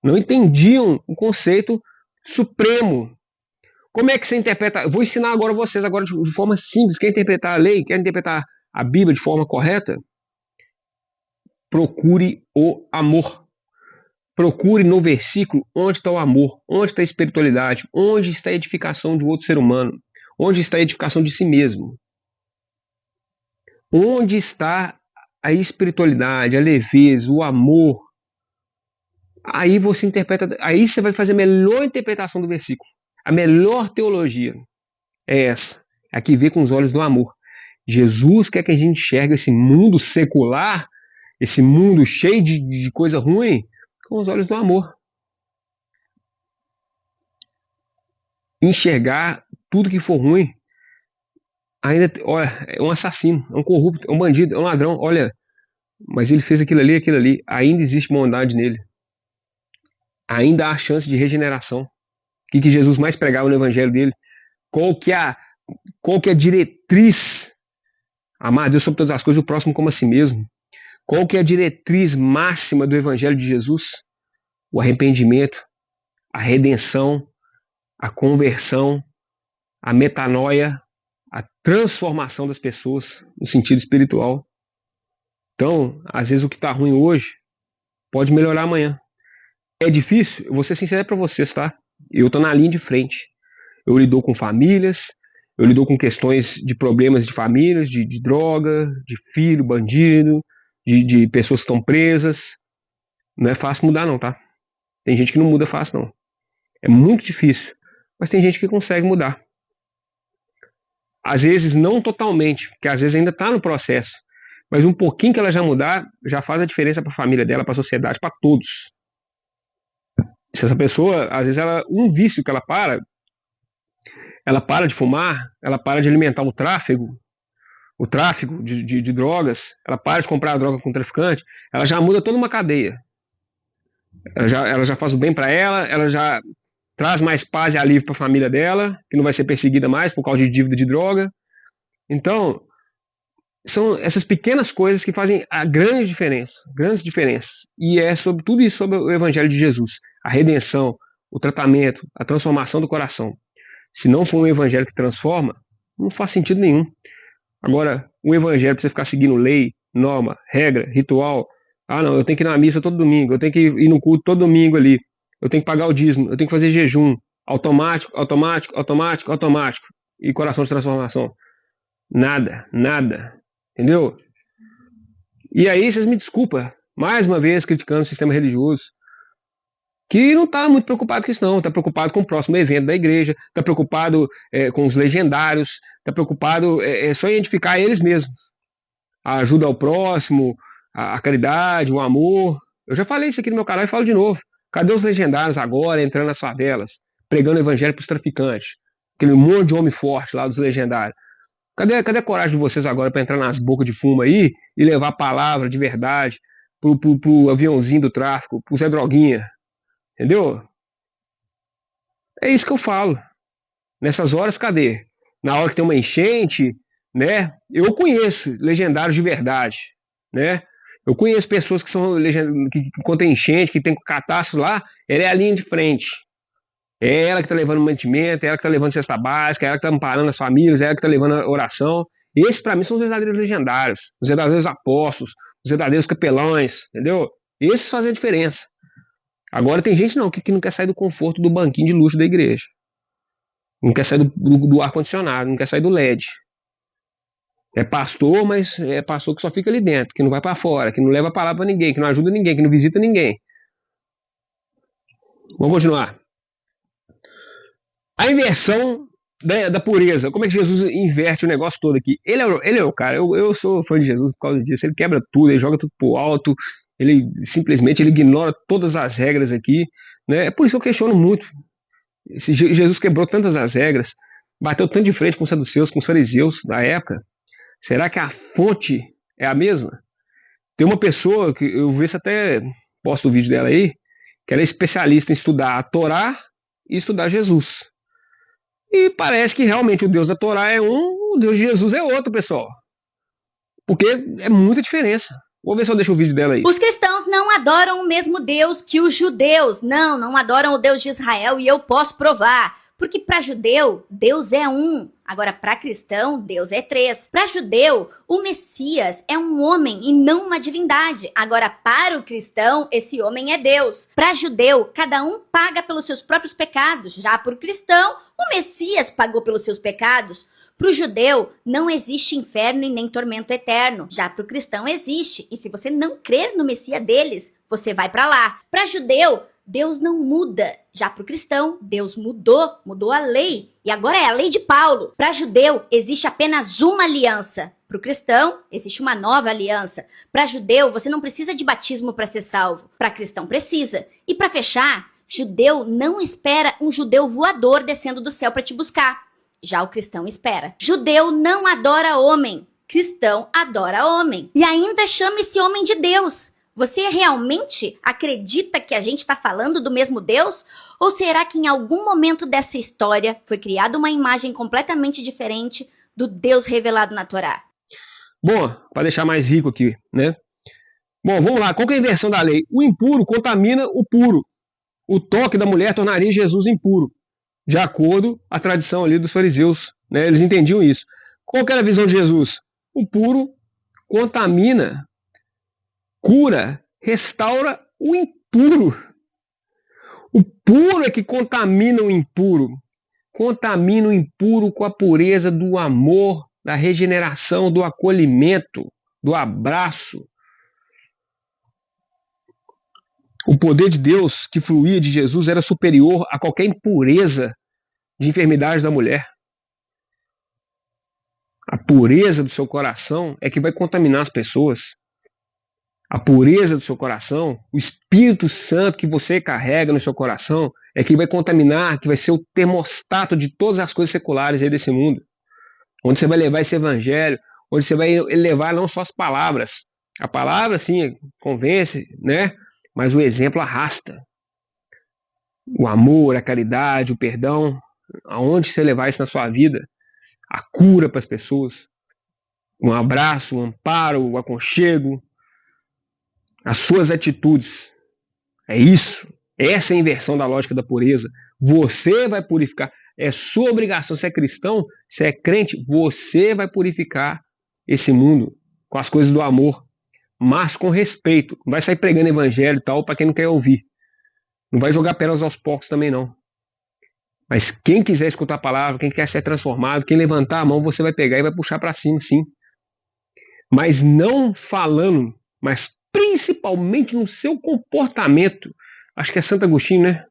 Speaker 4: Não entendiam o conceito supremo. Como é que você interpreta? Eu vou ensinar agora vocês agora de forma simples. Quer interpretar a lei? Quer interpretar a Bíblia de forma correta? Procure o amor. Procure no versículo onde está o amor, onde está a espiritualidade, onde está a edificação de outro ser humano, onde está a edificação de si mesmo. Onde está a espiritualidade, a leveza, o amor. Aí você interpreta, aí você vai fazer a melhor interpretação do versículo. A melhor teologia é essa, é a que vê com os olhos do amor. Jesus quer que a gente enxergue esse mundo secular, esse mundo cheio de coisa ruim, com os olhos do amor. Enxergar tudo que for ruim, ainda, olha, é um assassino, é um corrupto, é um bandido, é um ladrão, olha, mas ele fez aquilo ali, ainda existe bondade nele. Ainda há chance de regeneração. O que Jesus mais pregava no evangelho dele? Qual que é a diretriz Amar a Deus sobre todas as coisas, o próximo como a si mesmo. Qual que é a diretriz máxima do Evangelho de Jesus? O arrependimento, a redenção, a conversão, a metanoia, a transformação das pessoas no sentido espiritual. Então, às vezes o que está ruim hoje pode melhorar amanhã. É difícil? Eu vou ser sincero para vocês, tá? Eu estou na linha de frente. Eu lido com famílias, eu lido com questões de problemas de famílias, de droga, de filho, bandido, de pessoas que estão presas. Não é fácil mudar não, tá? Tem gente que não muda fácil não. É muito difícil, mas tem gente que consegue mudar. Às vezes não totalmente, porque às vezes ainda está no processo, mas um pouquinho que ela já mudar, já faz a diferença para a família dela, para a sociedade, para todos. Se essa pessoa, às vezes um vício que ela para de fumar, ela para de alimentar o tráfego de drogas, ela para de comprar a droga com o traficante, ela já muda toda uma cadeia. Ela já faz o bem para ela já traz mais paz e alívio para a família dela, que não vai ser perseguida mais por causa de dívida de droga. Então, são essas pequenas coisas que fazem a grande diferença, grandes diferenças. E é sobre tudo isso, sobre o Evangelho de Jesus, a redenção, o tratamento, a transformação do coração. Se não for um Evangelho que transforma, não faz sentido nenhum. Agora, um Evangelho para você ficar seguindo lei, norma, regra, ritual. Ah, não, eu tenho que ir na missa todo domingo, eu tenho que ir no culto todo domingo ali, eu tenho que pagar o dízimo, eu tenho que fazer jejum, automático, e coração de transformação. Nada, entendeu? E aí vocês me desculpam, mais uma vez criticando o sistema religioso, que não está muito preocupado com isso não, está preocupado com o próximo evento da igreja, está preocupado com os legendários, está preocupado só em identificar eles mesmos. A ajuda ao próximo, a caridade, o amor. Eu já falei isso aqui no meu canal e falo de novo. Cadê os legendários agora entrando nas favelas, pregando o evangelho para os traficantes? Aquele monte de homem forte lá dos legendários. Cadê a coragem de vocês agora para entrar nas bocas de fumo aí e levar a palavra de verdade pro aviãozinho do tráfico, pro Zé Droguinha? Entendeu? É isso que eu falo. Nessas horas, cadê? Na hora que tem uma enchente, né? Eu conheço legendários de verdade, né? Eu conheço pessoas que são que quando tem enchente, que tem catástrofe lá, ela é a linha de frente. É ela que está levando mantimento, é ela que está levando cesta básica, é ela que está amparando as famílias, é ela que está levando a oração. Esses, para mim, são os verdadeiros legendários, os verdadeiros apóstolos, os verdadeiros capelães, entendeu? Esses fazem a diferença. Agora tem gente não, que não quer sair do conforto do banquinho de luxo da igreja. Não quer sair do ar-condicionado, não quer sair do LED. É pastor, mas é pastor que só fica ali dentro, que não vai para fora, que não leva a palavra para ninguém, que não ajuda ninguém, que não visita ninguém. Vamos continuar. A inversão da pureza. Como é que Jesus inverte o negócio todo aqui? Ele é o cara. Eu sou fã de Jesus por causa disso. Ele quebra tudo, ele joga tudo pro alto. Ele simplesmente ignora todas as regras aqui. Né? É por isso que eu questiono muito. Jesus quebrou tantas as regras, bateu tanto de frente com os saduceus, com os fariseus da época. Será que a fonte é a mesma? Tem uma pessoa, que eu vi se até posto o vídeo dela aí, que ela é especialista em estudar a Torá e estudar Jesus. E parece que realmente o Deus da Torá é um, o Deus de Jesus é outro, pessoal. Porque é muita diferença. Vou ver se eu deixo o vídeo dela aí.
Speaker 8: Os cristãos não adoram o mesmo Deus que os judeus. Não adoram o Deus de Israel e eu posso provar. Porque para judeu, Deus é um. Agora, para cristão, Deus é três. Para judeu, o Messias é um homem e não uma divindade. Agora, para o cristão, esse homem é Deus. Para judeu, cada um paga pelos seus próprios pecados. Já para o cristão, o Messias pagou pelos seus pecados. Para o judeu, não existe inferno e nem tormento eterno. Já para o cristão existe. E se você não crer no Messias deles, você vai para lá. Para judeu, Deus não muda. Já para o cristão, Deus mudou a lei. E agora é a lei de Paulo. Para judeu, existe apenas uma aliança. Para o cristão, existe uma nova aliança. Para judeu, você não precisa de batismo para ser salvo. Para cristão, precisa. E para fechar, judeu não espera um judeu voador descendo do céu para te buscar. Já o cristão espera. Judeu não adora homem. Cristão adora homem. E ainda chama esse homem de Deus. Você realmente acredita que a gente está falando do mesmo Deus? Ou será que em algum momento dessa história foi criada uma imagem completamente diferente do Deus revelado na Torá?
Speaker 4: Bom, para deixar mais rico aqui, né? Bom, vamos lá. Qual que é a inversão da lei? O impuro contamina o puro. O toque da mulher tornaria Jesus impuro, de acordo com a tradição ali dos fariseus, né? Eles entendiam isso. Qual que era a visão de Jesus? O puro contamina, cura, restaura o impuro. O puro é que contamina o impuro. Contamina o impuro com a pureza do amor, da regeneração, do acolhimento, do abraço. O poder de Deus que fluía de Jesus era superior a qualquer impureza de enfermidade da mulher. A pureza do seu coração é que vai contaminar as pessoas. A pureza do seu coração, o Espírito Santo que você carrega no seu coração é que vai contaminar, que vai ser o termostato de todas as coisas seculares aí desse mundo. Onde você vai levar esse evangelho, onde você vai levar não só as palavras. A palavra, sim, convence, né? Mas o exemplo arrasta. O amor, a caridade, o perdão, aonde você levar isso na sua vida, a cura para as pessoas, um abraço, um amparo, o aconchego, as suas atitudes. É isso. Essa é a inversão da lógica da pureza. Você vai purificar. É sua obrigação. Se é cristão, se é crente, você vai purificar esse mundo com as coisas do amor. Mas com respeito. Não vai sair pregando evangelho e tal para quem não quer ouvir. Não vai jogar pérolas aos porcos também não. Mas quem quiser escutar a palavra, quem quer ser transformado, quem levantar a mão, você vai pegar e vai puxar para cima, sim. Mas não falando, mas principalmente no seu comportamento. Acho que é Santo Agostinho, né?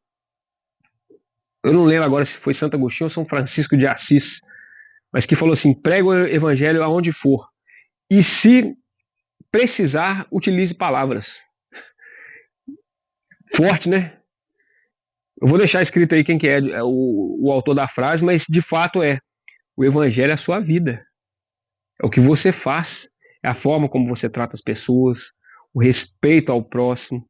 Speaker 4: Eu não lembro agora se foi Santo Agostinho ou São Francisco de Assis. Mas que falou assim, prega o evangelho aonde for. E se precisar, utilize palavras. Forte, né? Eu vou deixar escrito aí quem que é o autor da frase, mas de fato o evangelho é a sua vida. É o que você faz, é a forma como você trata as pessoas, o respeito ao próximo,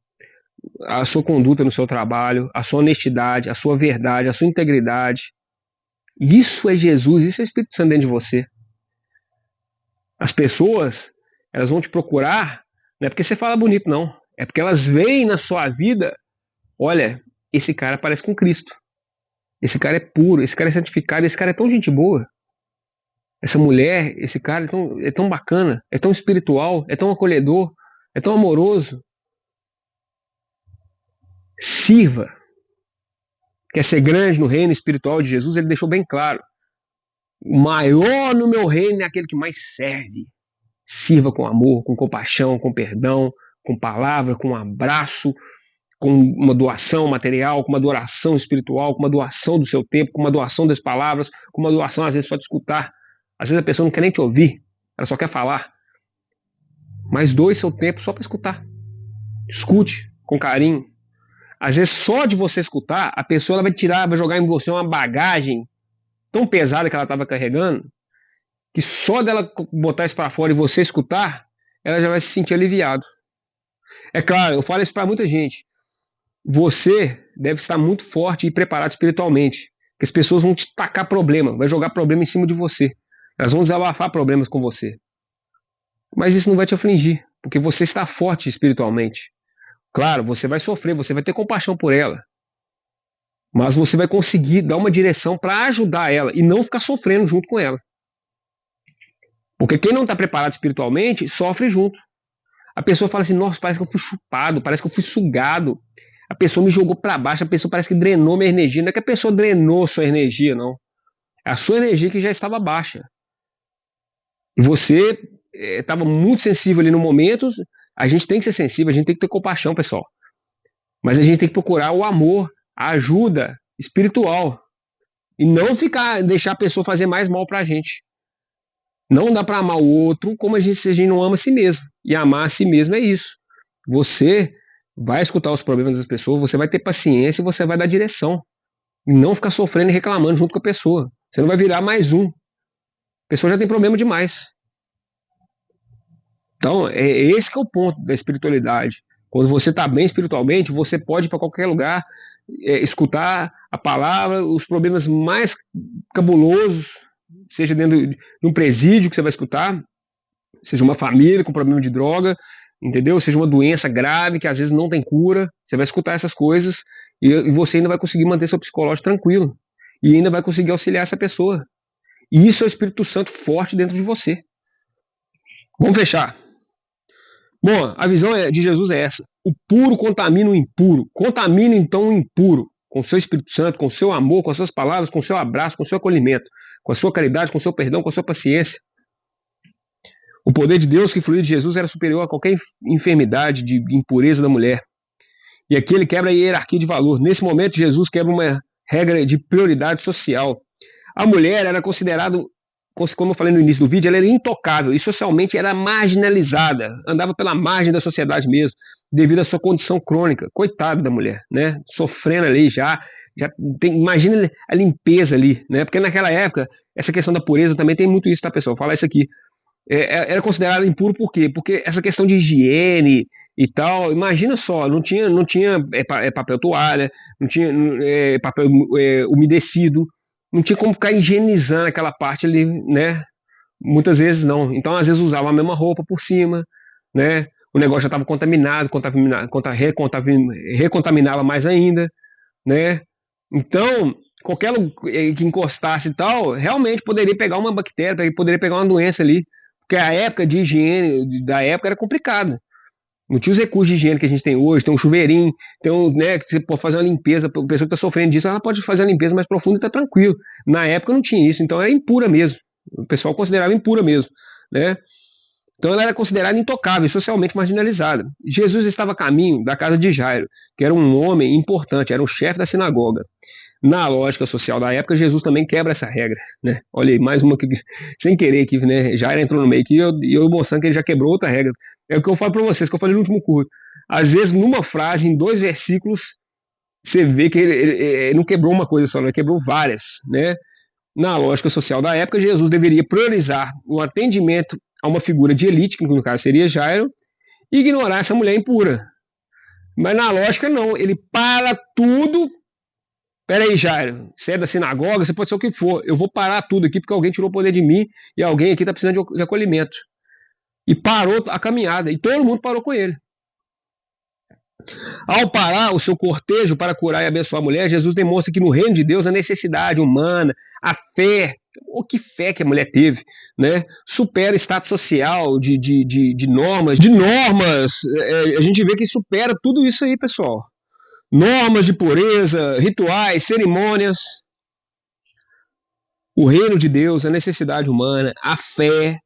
Speaker 4: a sua conduta no seu trabalho, a sua honestidade, a sua verdade, a sua integridade. Isso é Jesus, isso é o Espírito Santo dentro de você. As pessoas, elas vão te procurar, não é porque você fala bonito, não. É porque elas veem na sua vida, olha, esse cara parece com Cristo. Esse cara é puro, esse cara é santificado, esse cara é tão gente boa. Essa mulher, esse cara é tão bacana, é tão espiritual, é tão acolhedor, é tão amoroso. Sirva. Quer ser grande no reino espiritual de Jesus, ele deixou bem claro. O maior no meu reino é aquele que mais serve. Sirva com amor, com compaixão, com perdão, com palavra, com um abraço, com uma doação material, com uma doação espiritual, com uma doação do seu tempo, com uma doação das palavras, com uma doação às vezes só de escutar. Às vezes a pessoa não quer nem te ouvir, ela só quer falar. Mas doe seu tempo só para escutar. Escute com carinho. Às vezes só de você escutar, a pessoa ela vai jogar em você uma bagagem tão pesada que ela estava carregando, que só dela botar isso para fora e você escutar, ela já vai se sentir aliviado. É claro, eu falo isso para muita gente. Você deve estar muito forte e preparado espiritualmente, porque as pessoas vão te tacar problema, vai jogar problema em cima de você. Elas vão desabafar problemas com você. Mas isso não vai te afligir, porque você está forte espiritualmente. Claro, você vai sofrer, você vai ter compaixão por ela. Mas você vai conseguir dar uma direção para ajudar ela e não ficar sofrendo junto com ela. Porque quem não está preparado espiritualmente, sofre junto. A pessoa fala assim, nossa, parece que eu fui chupado, parece que eu fui sugado. A pessoa me jogou para baixo, a pessoa parece que drenou minha energia. Não é que a pessoa drenou sua energia, não. É a sua energia que já estava baixa. E você estava muito sensível ali no momento. A gente tem que ser sensível, a gente tem que ter compaixão, pessoal. Mas a gente tem que procurar o amor, a ajuda espiritual. E não deixar a pessoa fazer mais mal pra gente. Não dá para amar o outro como a gente não ama a si mesmo. E amar a si mesmo é isso. Você vai escutar os problemas das pessoas, você vai ter paciência e você vai dar direção. E não ficar sofrendo e reclamando junto com a pessoa. Você não vai virar mais um. A pessoa já tem problema demais. Então, esse que é o ponto da espiritualidade. Quando você está bem espiritualmente, você pode ir para qualquer lugar, escutar a palavra, os problemas mais cabulosos, seja dentro de um presídio que você vai escutar, seja uma família com problema de droga, entendeu? Seja uma doença grave que às vezes não tem cura, você vai escutar essas coisas e você ainda vai conseguir manter seu psicológico tranquilo e ainda vai conseguir auxiliar essa pessoa. E isso é o Espírito Santo forte dentro de você. Vamos fechar. Bom, a visão de Jesus é essa. O puro contamina o impuro. Contamina então o impuro com o seu Espírito Santo, com o seu amor, com as suas palavras, com o seu abraço, com o seu acolhimento, com a sua caridade, com o seu perdão, com a sua paciência. O poder de Deus que fluía de Jesus era superior a qualquer enfermidade de impureza da mulher. E aqui ele quebra a hierarquia de valor. Nesse momento, Jesus quebra uma regra de prioridade social. A mulher era considerada, como eu falei no início do vídeo, ela era intocável e socialmente era marginalizada. Andava pela margem da sociedade mesmo, devido à sua condição crônica. Coitada da mulher, né? Sofrendo ali já tem, imagina a limpeza ali, né? Porque naquela época, essa questão da pureza também tem muito isso, tá, pessoal? Vou falar isso aqui. Era considerado impuro por quê? Porque essa questão de higiene e tal, imagina só, não tinha papel toalha, não tinha papel umedecido, não tinha como ficar higienizando aquela parte ali, né? Muitas vezes não. Então, às vezes usava a mesma roupa por cima, né? O negócio já estava contaminado, recontaminava mais ainda, né? Então, qualquer que encostasse e tal, realmente poderia pegar uma bactéria, poderia pegar uma doença ali. Porque a época de higiene da época era complicada. Não tinha os recursos de higiene que a gente tem hoje, tem um chuveirinho, tem né, que você pode fazer uma limpeza, a pessoa que está sofrendo disso, ela pode fazer uma limpeza mais profunda e está tranquilo. Na época não tinha isso, então era impura mesmo. O pessoal considerava impura mesmo, né? Então ela era considerada intocável, socialmente marginalizada. Jesus estava a caminho da casa de Jairo, que era um homem importante, era o chefe da sinagoga. Na lógica social da época, Jesus também quebra essa regra, né? Olha aí, mais uma que, sem querer aqui, né? Jairo entrou no meio aqui e eu mostrando que ele já quebrou outra regra. É o que eu falo para vocês, que eu falei no último curso. Às vezes, numa frase, em 2 versículos, você vê que ele não quebrou uma coisa só, ele quebrou várias, né? Na lógica social da época, Jesus deveria priorizar o atendimento a uma figura de elite, que no caso seria Jairo, e ignorar essa mulher impura. Mas na lógica, não. Ele para tudo. Peraí, Jairo, você é da sinagoga, você pode ser o que for. Eu vou parar tudo aqui porque alguém tirou o poder de mim e alguém aqui está precisando de acolhimento. E parou a caminhada. E todo mundo parou com ele. Ao parar o seu cortejo para curar e abençoar a mulher, Jesus demonstra que no reino de Deus a necessidade humana, a fé, ou que fé que a mulher teve, né, supera o status social, de normas. A gente vê que supera tudo isso aí, pessoal. Normas de pureza, rituais, cerimônias. O reino de Deus, a necessidade humana, a fé,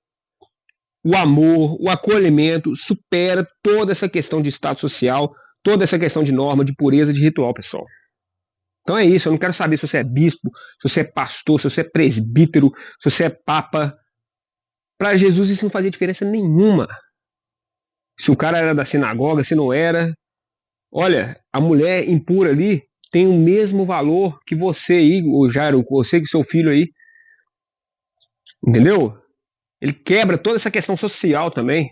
Speaker 4: o amor, o acolhimento, supera toda essa questão de status social, toda essa questão de norma, de pureza, de ritual, pessoal. Então é isso, eu não quero saber se você é bispo, se você é pastor, se você é presbítero, se você é papa. Para Jesus isso não fazia diferença nenhuma. Se o cara era da sinagoga, se não era. Olha, a mulher impura ali tem o mesmo valor que você aí, o Jairo, você e seu filho aí. Entendeu? Ele quebra toda essa questão social também.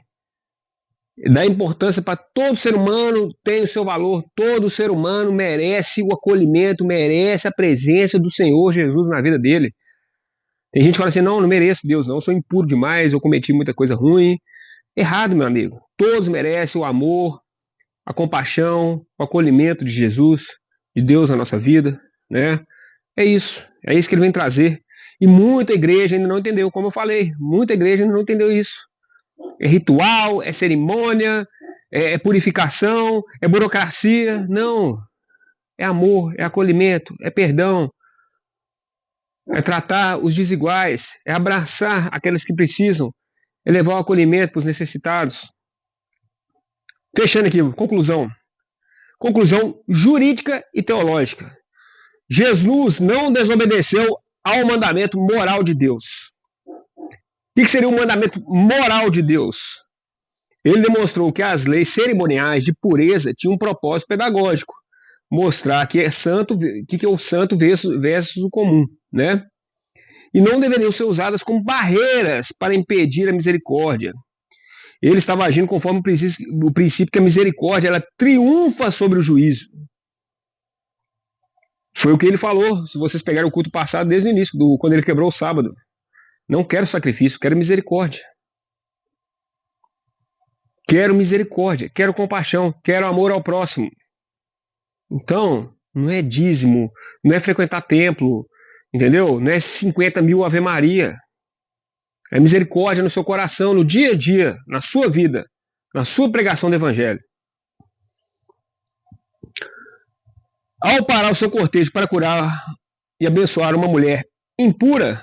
Speaker 4: Ele dá importância para todo ser humano, tem o seu valor. Todo ser humano merece o acolhimento, merece a presença do Senhor Jesus na vida dele. Tem gente que fala assim, não mereço Deus não, eu sou impuro demais, eu cometi muita coisa ruim. Errado, meu amigo. Todos merecem o amor, a compaixão, o acolhimento de Jesus, de Deus na nossa vida, né? É isso que ele vem trazer. E muita igreja ainda não entendeu, como eu falei, muita igreja ainda não entendeu isso. É ritual, é cerimônia, é purificação, é burocracia. Não, é amor, é acolhimento, é perdão, é tratar os desiguais, é abraçar aqueles que precisam, é levar o acolhimento para os necessitados. Fechando aqui, conclusão. Conclusão jurídica e teológica. Jesus não desobedeceu ao mandamento moral de Deus. O que seria o mandamento moral de Deus? Ele demonstrou que as leis cerimoniais de pureza tinham um propósito pedagógico. Mostrar que é santo, que é o santo versus o comum, né? E não deveriam ser usadas como barreiras para impedir a misericórdia. Ele estava agindo conforme o princípio que a misericórdia ela triunfa sobre o juízo. Foi o que ele falou, se vocês pegarem o culto passado desde o início, quando ele quebrou o sábado. Não quero sacrifício, quero misericórdia. Quero misericórdia, quero compaixão, quero amor ao próximo. Então, não é dízimo, não é frequentar templo, entendeu? Não é 50 mil Ave Maria. É misericórdia no seu coração, no dia a dia, na sua vida, na sua pregação do Evangelho. Ao parar o seu cortejo para curar e abençoar uma mulher impura,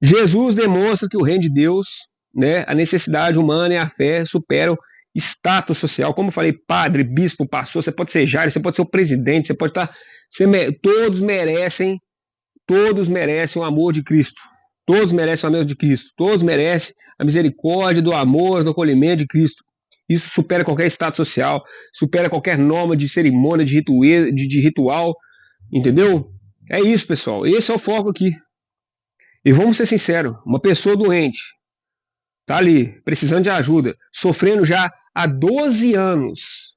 Speaker 4: Jesus demonstra que o reino de Deus, né, a necessidade humana e a fé superam status social. Como eu falei, padre, bispo, pastor, você pode ser Jairo, você pode ser o presidente, você pode estar... Todos merecem o amor de Cristo. Todos merecem o amor de Cristo. Todos merecem a misericórdia, do amor, do acolhimento de Cristo. Isso supera qualquer status social, supera qualquer norma de cerimônia, de ritual, entendeu? É isso, pessoal. Esse é o foco aqui. E vamos ser sinceros, uma pessoa doente, tá ali, precisando de ajuda, sofrendo já há 12 anos.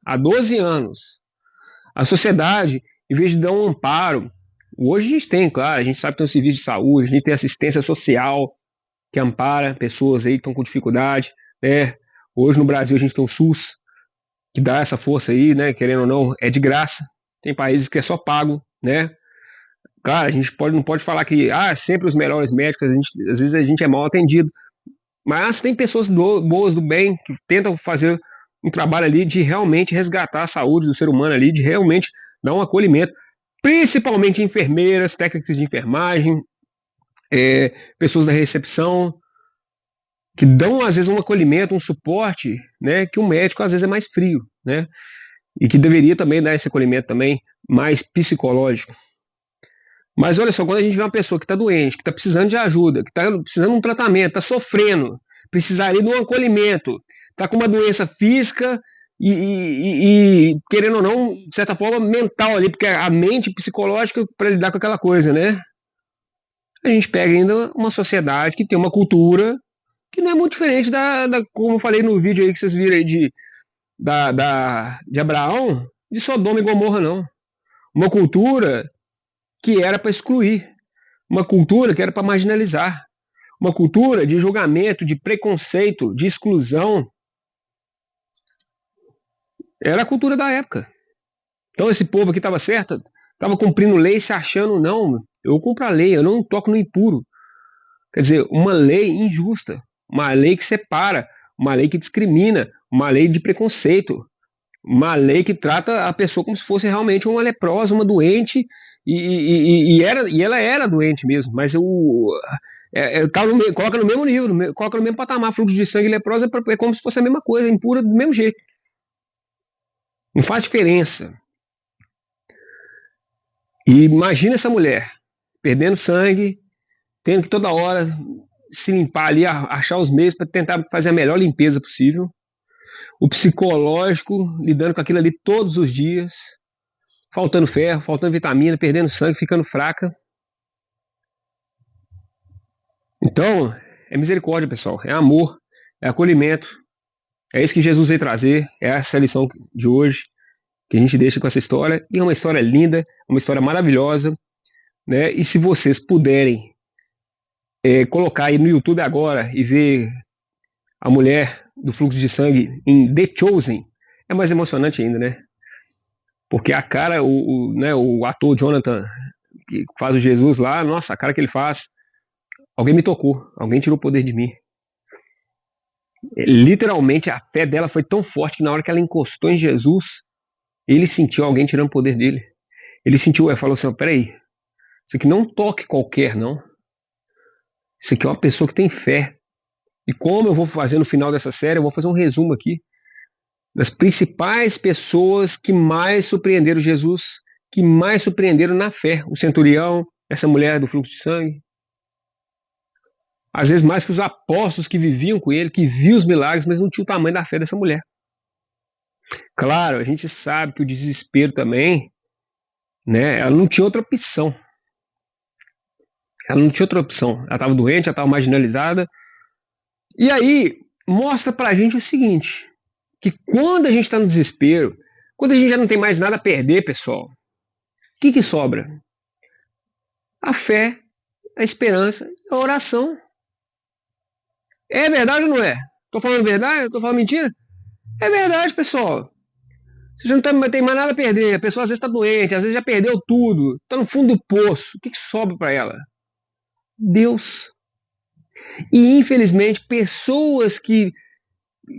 Speaker 4: A sociedade, em vez de dar um amparo, hoje a gente tem, claro, a gente sabe que tem um serviço de saúde, a gente tem assistência social que ampara pessoas aí que estão com dificuldade, né? Hoje no Brasil a gente tem o SUS, que dá essa força aí, né? Querendo ou não, é de graça. Tem países que é só pago, né? Claro, a gente não pode falar que sempre os melhores médicos, às vezes a gente é mal atendido. Mas tem pessoas boas do bem que tentam fazer um trabalho ali de realmente resgatar a saúde do ser humano ali, de realmente dar um acolhimento. Principalmente enfermeiras, técnicos de enfermagem, pessoas da recepção, que dão às vezes um acolhimento, um suporte, né, que o médico às vezes é mais frio, né, e que deveria também dar esse acolhimento também mais psicológico. Mas olha só, quando a gente vê uma pessoa que está doente, que está precisando de ajuda, que está precisando de um tratamento, está sofrendo, precisaria de um acolhimento, está com uma doença física e querendo ou não, de certa forma, mental ali, porque a mente psicológica para lidar com aquela coisa, né? A gente pega ainda uma sociedade que tem uma cultura que não é muito diferente como eu falei no vídeo aí que vocês viram aí de Abraão, de Sodoma e Gomorra, não. Uma cultura que era para excluir, uma cultura que era para marginalizar, uma cultura de julgamento, de preconceito, de exclusão. Era a cultura da época. Então esse povo aqui estava certo, estava cumprindo lei, se achando, não, eu cumpro a lei, eu não toco no impuro. Quer dizer, uma lei injusta, uma lei que separa, uma lei que discrimina, uma lei de preconceito, uma lei que trata a pessoa como se fosse realmente uma leprosa, uma doente, e ela era doente mesmo, mas coloca no mesmo nível, coloca no mesmo patamar. Fluxo de sangue e leprosa é como se fosse a mesma coisa, impura do mesmo jeito. Não faz diferença. E imagina essa mulher perdendo sangue, tendo que toda hora se limpar ali, achar os meios para tentar fazer a melhor limpeza possível. O psicológico, lidando com aquilo ali todos os dias, faltando ferro, faltando vitamina, perdendo sangue, ficando fraca. Então, é misericórdia, pessoal, é amor, é acolhimento. É isso que Jesus veio trazer, é essa lição de hoje que a gente deixa com essa história. E é uma história linda, uma história maravilhosa, né? E se vocês puderem colocar aí no YouTube agora e ver a mulher do fluxo de sangue em The Chosen, é mais emocionante ainda, né? Porque a cara, o ator Jonathan, que faz o Jesus lá, nossa, a cara que ele faz, alguém me tocou, alguém tirou o poder de mim. Literalmente a fé dela foi tão forte que na hora que ela encostou em Jesus, ele sentiu alguém tirando o poder dele. Ele sentiu, falou assim, peraí, isso aqui não é um toque qualquer, não. Isso aqui é uma pessoa que tem fé. E como eu vou fazer no final dessa série, eu vou fazer um resumo aqui das principais pessoas que mais surpreenderam Jesus, que mais surpreenderam na fé. O centurião, essa mulher do fluxo de sangue. Às vezes mais que os apóstolos que viviam com ele, que viam os milagres, mas não tinham o tamanho da fé dessa mulher. Claro, a gente sabe que o desespero também, né, ela não tinha outra opção. Ela não tinha outra opção. Ela estava doente, ela estava marginalizada. E aí, mostra pra gente o seguinte, que quando a gente está no desespero, quando a gente já não tem mais nada a perder, pessoal, o que sobra? A fé, a esperança e a oração. É verdade ou não é? Tô falando verdade? Tô falando mentira? É verdade, pessoal. Você já não tem mais nada a perder. A pessoa às vezes está doente, às vezes já perdeu tudo. Está no fundo do poço. O que sobra para ela? Deus. E infelizmente, pessoas que,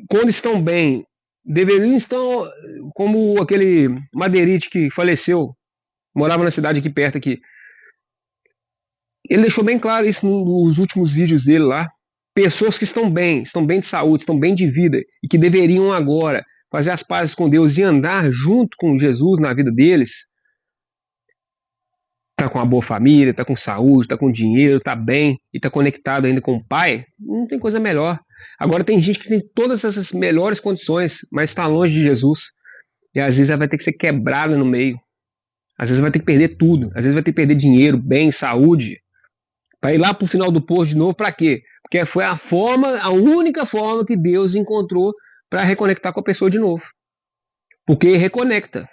Speaker 4: quando estão bem, deveriam estar como aquele Madeirite que faleceu, morava na cidade aqui perto aqui. Ele deixou bem claro isso nos últimos vídeos dele lá. Pessoas que estão bem de saúde, estão bem de vida e que deveriam agora fazer as pazes com Deus e andar junto com Jesus na vida deles, tá com uma boa família, tá com saúde, tá com dinheiro, tá bem e tá conectado ainda com o Pai, não tem coisa melhor. Agora tem gente que tem todas essas melhores condições, mas está longe de Jesus e às vezes ela vai ter que ser quebrada no meio. Às vezes vai ter que perder tudo, às vezes vai ter que perder dinheiro, bem, saúde, para ir lá pro final do poço de novo. Para quê? Porque foi a única forma que Deus encontrou para reconectar com a pessoa de novo. Porque reconecta.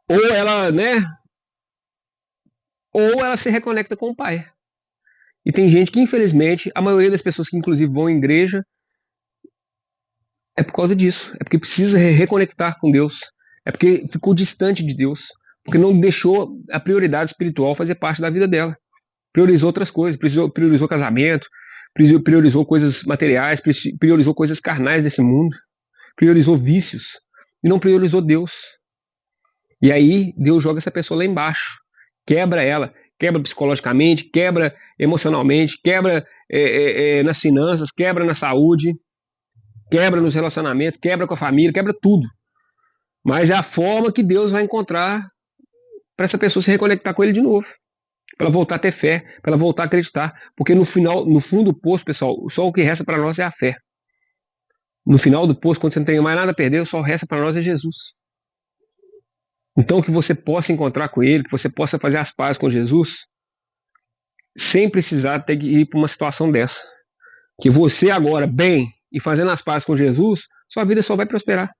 Speaker 4: Ou ela, ou ela se reconecta com o Pai. E tem gente que, infelizmente, a maioria das pessoas que inclusive vão à igreja é por causa disso. É porque precisa reconectar com Deus. É porque ficou distante de Deus. Porque não deixou a prioridade espiritual fazer parte da vida dela. Priorizou outras coisas, priorizou casamento, priorizou coisas materiais, priorizou coisas carnais desse mundo, priorizou vícios e não priorizou Deus. E aí Deus joga essa pessoa lá embaixo, quebra ela, quebra psicologicamente, quebra emocionalmente, quebra nas finanças, quebra na saúde, quebra nos relacionamentos, quebra com a família, quebra tudo. Mas é a forma que Deus vai encontrar para essa pessoa se reconectar com Ele de novo. Para ela voltar a ter fé, para ela voltar a acreditar. Porque no fundo do poço, pessoal, só o que resta para nós é a fé. No final do poço, quando você não tem mais nada a perder, só resta para nós é Jesus. Então que você possa encontrar com Ele, que você possa fazer as pazes com Jesus, sem precisar ter que ir para uma situação dessa. Que você agora, bem, e fazendo as pazes com Jesus, sua vida só vai prosperar.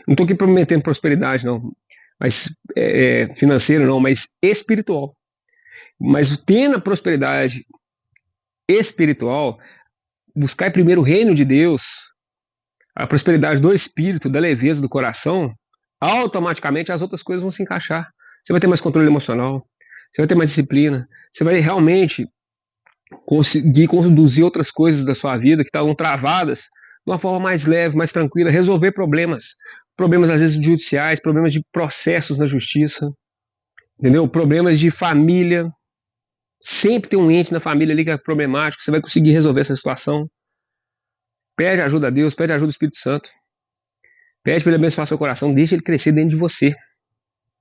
Speaker 4: Não estou aqui prometendo prosperidade, não. Mas financeira, não, mas espiritual. Mas tendo a prosperidade espiritual, buscar primeiro o reino de Deus, a prosperidade do espírito, da leveza do coração, automaticamente as outras coisas vão se encaixar. Você vai ter mais controle emocional, você vai ter mais disciplina, você vai realmente conseguir conduzir outras coisas da sua vida que estavam travadas de uma forma mais leve, mais tranquila, resolver problemas às vezes judiciais, problemas de processos na justiça, entendeu? Problemas de família. Sempre tem um ente na família ali que é problemático, você vai conseguir resolver essa situação. Pede ajuda a Deus, pede ajuda ao Espírito Santo. Pede para Ele abençoar seu coração, deixa ele crescer dentro de você.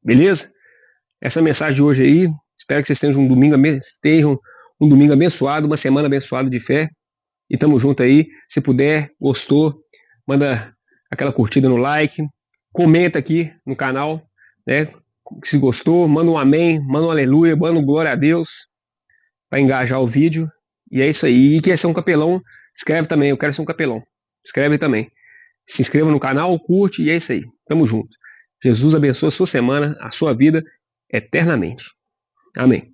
Speaker 4: Beleza? Essa mensagem de hoje aí, espero que vocês tenham um domingo abençoado, uma semana abençoada de fé. E tamo junto aí. Se puder, gostou, manda aquela curtida no like, comenta aqui no canal, se gostou, manda um amém, manda um aleluia, manda um glória a Deus, para engajar o vídeo. E é isso aí. E quer ser um capelão, escreve também, eu quero ser um capelão. Escreve também. Se inscreva no canal, curte e é isso aí. Tamo junto. Jesus abençoe a sua semana, a sua vida eternamente. Amém.